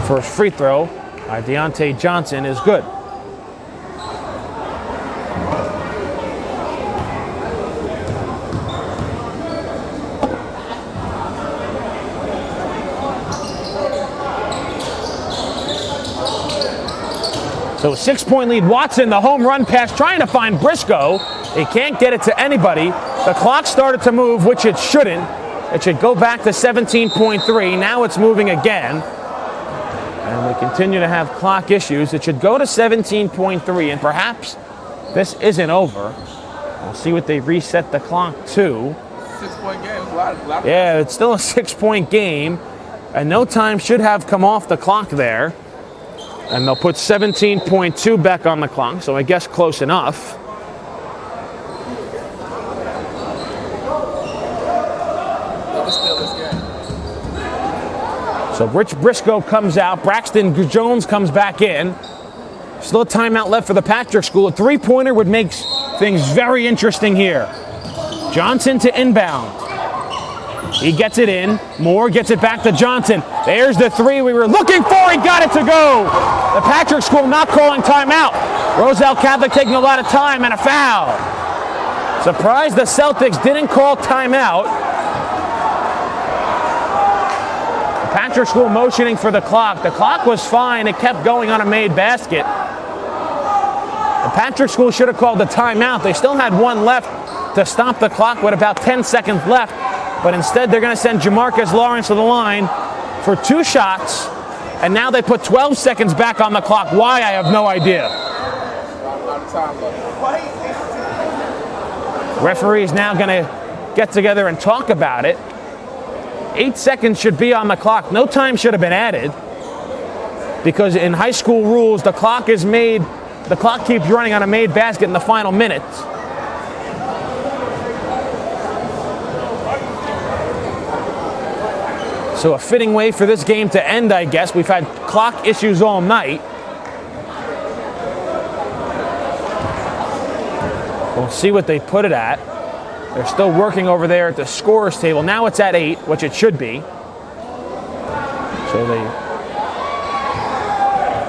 First free throw by Deontay Johnson is good. So a 6-point lead. Watson, the home run pass, trying to find Briscoe. He can't get it to anybody. The clock started to move, which it shouldn't. It should go back to 17.3. Now it's moving again. And we continue to have clock issues. It should go to 17.3, and perhaps this isn't over. We'll see what they reset the clock to. 6-point game. A lot Yeah, it's still a 6-point game, and no time should have come off the clock there. And they'll put 17.2 back on the clock, so I guess close enough. So Rich Briscoe comes out. Braxton Jones comes back in. Still a timeout left for the Patrik School. A 3-pointer would make things very interesting here. Johnson to inbound. He gets it in. Moore gets it back to Johnson. There's the 3 we were looking for. He got it to go. The Patrik School not calling timeout. Roselle Catholic taking a lot of time and a foul. Surprised the Celtics didn't call timeout. The Patrik School motioning for the clock. The clock was fine. It kept going on a made basket. The Patrik School should have called the timeout. They still had 1 left to stop the clock with about 10 seconds left. But instead, they're going to send Jamarcus Lawrence to the line for 2 shots. And now they put 12 seconds back on the clock. Why, I have no idea. Referees now going to get together and talk about it. 8 seconds should be on the clock. No time should have been added. Because in high school rules, the clock keeps running on a made basket in the final minutes. So a fitting way for this game to end, I guess. We've had clock issues all night. We'll see what they put it at. They're still working over there at the scorer's table. Now it's at 8, which it should be. So they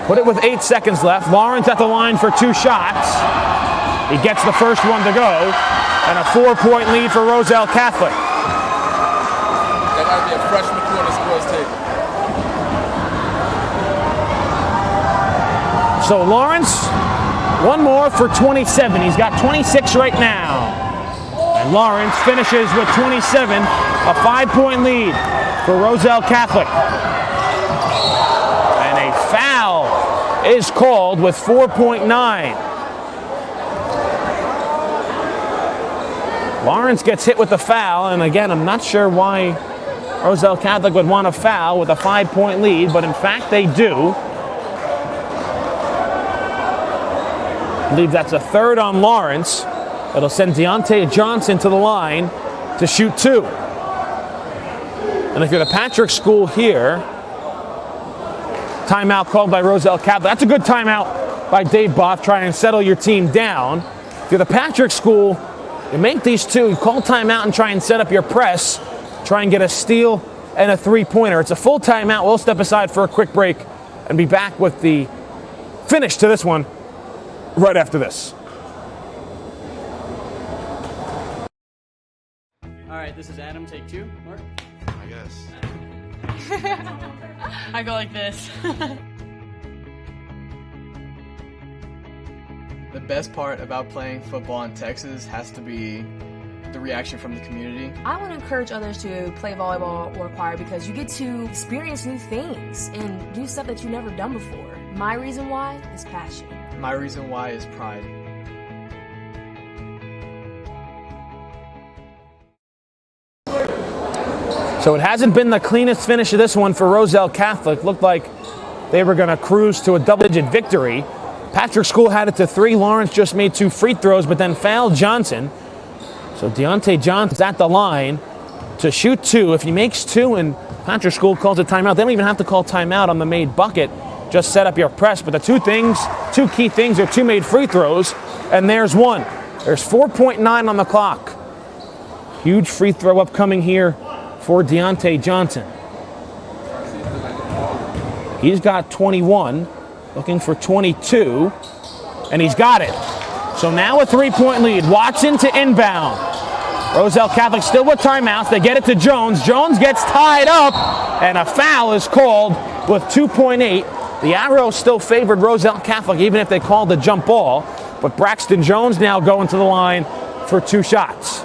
put it with 8 seconds left. Lawrence at the line for 2 shots. He gets the first one to go. And a 4-point lead for Roselle Catholic. That might be a freshman corner scores table. So Lawrence, 1 more for 27. He's got 26 right now. And Lawrence finishes with 27, a 5-point lead for Roselle Catholic. And a foul is called with 4.9. Lawrence gets hit with the foul, and again, I'm not sure why Roselle Catholic would want a foul with a 5-point lead, but in fact they do. I believe that's a 3rd on Lawrence. It'll send Deontay Johnson to the line to shoot 2. And if you're the Patrik School here, timeout called by Roselle Catholic. That's a good timeout by Dave Boff, trying to settle your team down. If you're the Patrik School, you make these 2, you call timeout and try and set up your press, try and get a steal and a 3-pointer. It's a full timeout. We'll step aside for a quick break and be back with the finish to this one right after this. All right, this is Adam, take 2. Mark? I guess. I go like this. The best part about playing football in Texas has to be the reaction from the community. I want to encourage others to play volleyball or choir because you get to experience new things and do stuff that you've never done before. My reason why is passion. My reason why is pride. So it hasn't been the cleanest finish of this one for Roselle Catholic. Looked like they were going to cruise to a double-digit victory. Patrik School had it to 3. Lawrence just made 2 free throws, but then fouled Johnson. So Deontay Johnson's at the line to shoot 2. If he makes 2 and Patrik School calls a timeout, they don't even have to call timeout on the made bucket. Just set up your press. But the 2 key things are 2 made free throws, and there's 1. There's 4.9 on the clock. Huge free throw upcoming here for Deontay Johnson. He's got 21, looking for 22, and he's got it. So now a 3-point lead. Watson to inbound. Roselle Catholic still with timeouts. They get it to Jones. Jones gets tied up, and a foul is called with 2.8. The arrow still favored Roselle Catholic, even if they called the jump ball. But Braxton Jones now going to the line for 2 shots.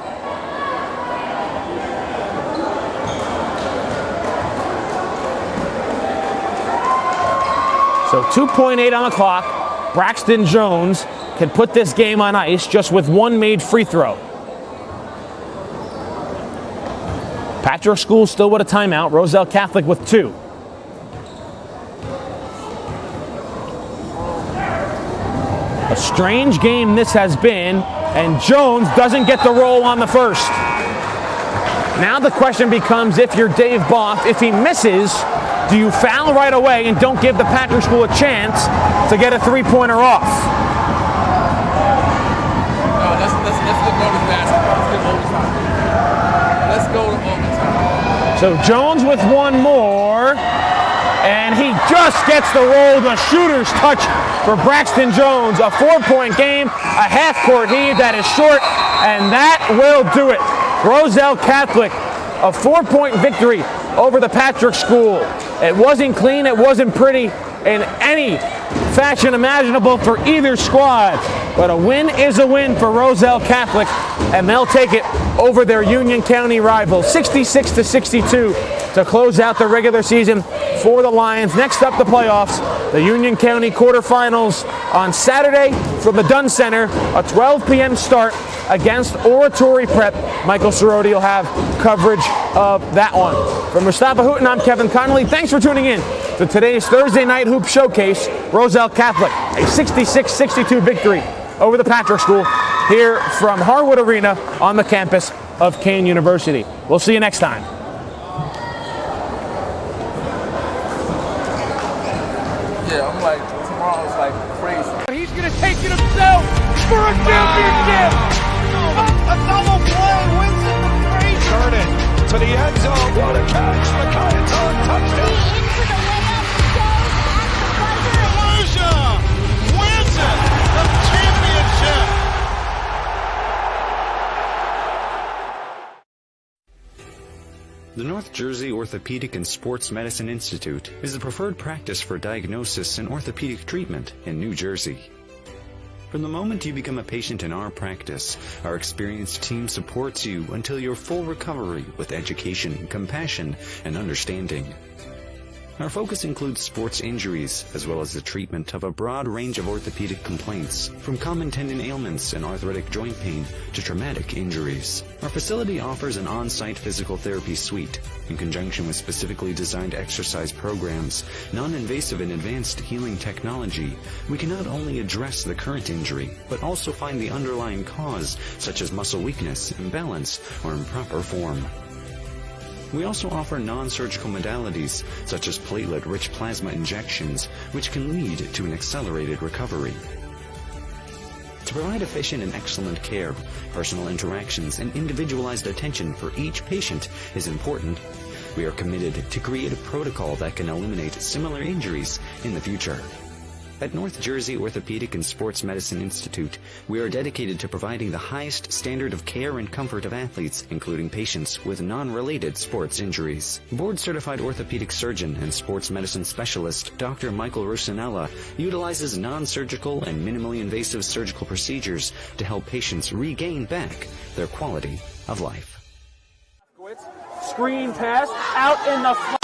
So 2.8 on the clock. Braxton Jones can put this game on ice just with 1 made free throw. Patrik School still with a timeout. Roselle Catholic with 2. A strange game this has been, and Jones doesn't get the roll on the first. Now the question becomes, if you're Dave Boff, if he misses, do you foul right away and don't give the Patrik School a chance to get a 3-pointer off? No, let's go to basketball. Let's go to overtime. So Jones with 1 more, and he just gets the roll. The shooter's touch for Braxton Jones. A 4-point game, a half-court heave that is short, and that will do it. Roselle Catholic, a 4-point victory over the Patrik School. It wasn't clean, it wasn't pretty in any fashion imaginable for either squad. But a win is a win for Roselle Catholic, and they'll take it over their Union County rivals, 66-62 to close out the regular season for the Lions. Next up, the playoffs, the Union County quarterfinals on Saturday from the Dunn Center, a 12 p.m. start against Oratory Prep. Michael Cerroti will have coverage of that one. From Mustafa Houghton, I'm Kevin Connolly. Thanks for tuning in to today's Thursday Night Hoop Showcase. Roselle Catholic, a 66-62 victory over the Patrik School here from Harwood Arena on the campus of Kean University. We'll see you next time. Yeah, I'm like, tomorrow's like crazy. He's going to take it himself for a championship. A double play wins it for Frazier. Turn it to the end zone. What a catch. Micaiah's on touchdown. Volusia wins it. The championship. The North Jersey Orthopedic and Sports Medicine Institute is the preferred practice for diagnosis and orthopedic treatment in New Jersey. From the moment you become a patient in our practice, our experienced team supports you until your full recovery with education, compassion, and understanding. Our focus includes sports injuries, as well as the treatment of a broad range of orthopedic complaints, from common tendon ailments and arthritic joint pain to traumatic injuries. Our facility offers an on-site physical therapy suite, in conjunction with specifically designed exercise programs, non-invasive and advanced healing technology. We can not only address the current injury, but also find the underlying cause, such as muscle weakness, imbalance, or improper form. We also offer non-surgical modalities, such as platelet-rich plasma injections, which can lead to an accelerated recovery. To provide efficient and excellent care, personal interactions and individualized attention for each patient is important. We are committed to create a protocol that can eliminate similar injuries in the future. At North Jersey Orthopedic and Sports Medicine Institute, we are dedicated to providing the highest standard of care and comfort of athletes, including patients with non-related sports injuries. Board-certified orthopedic surgeon and sports medicine specialist Dr. Michael Roselle utilizes non-surgical and minimally invasive surgical procedures to help patients regain back their quality of life. Screen pass out in the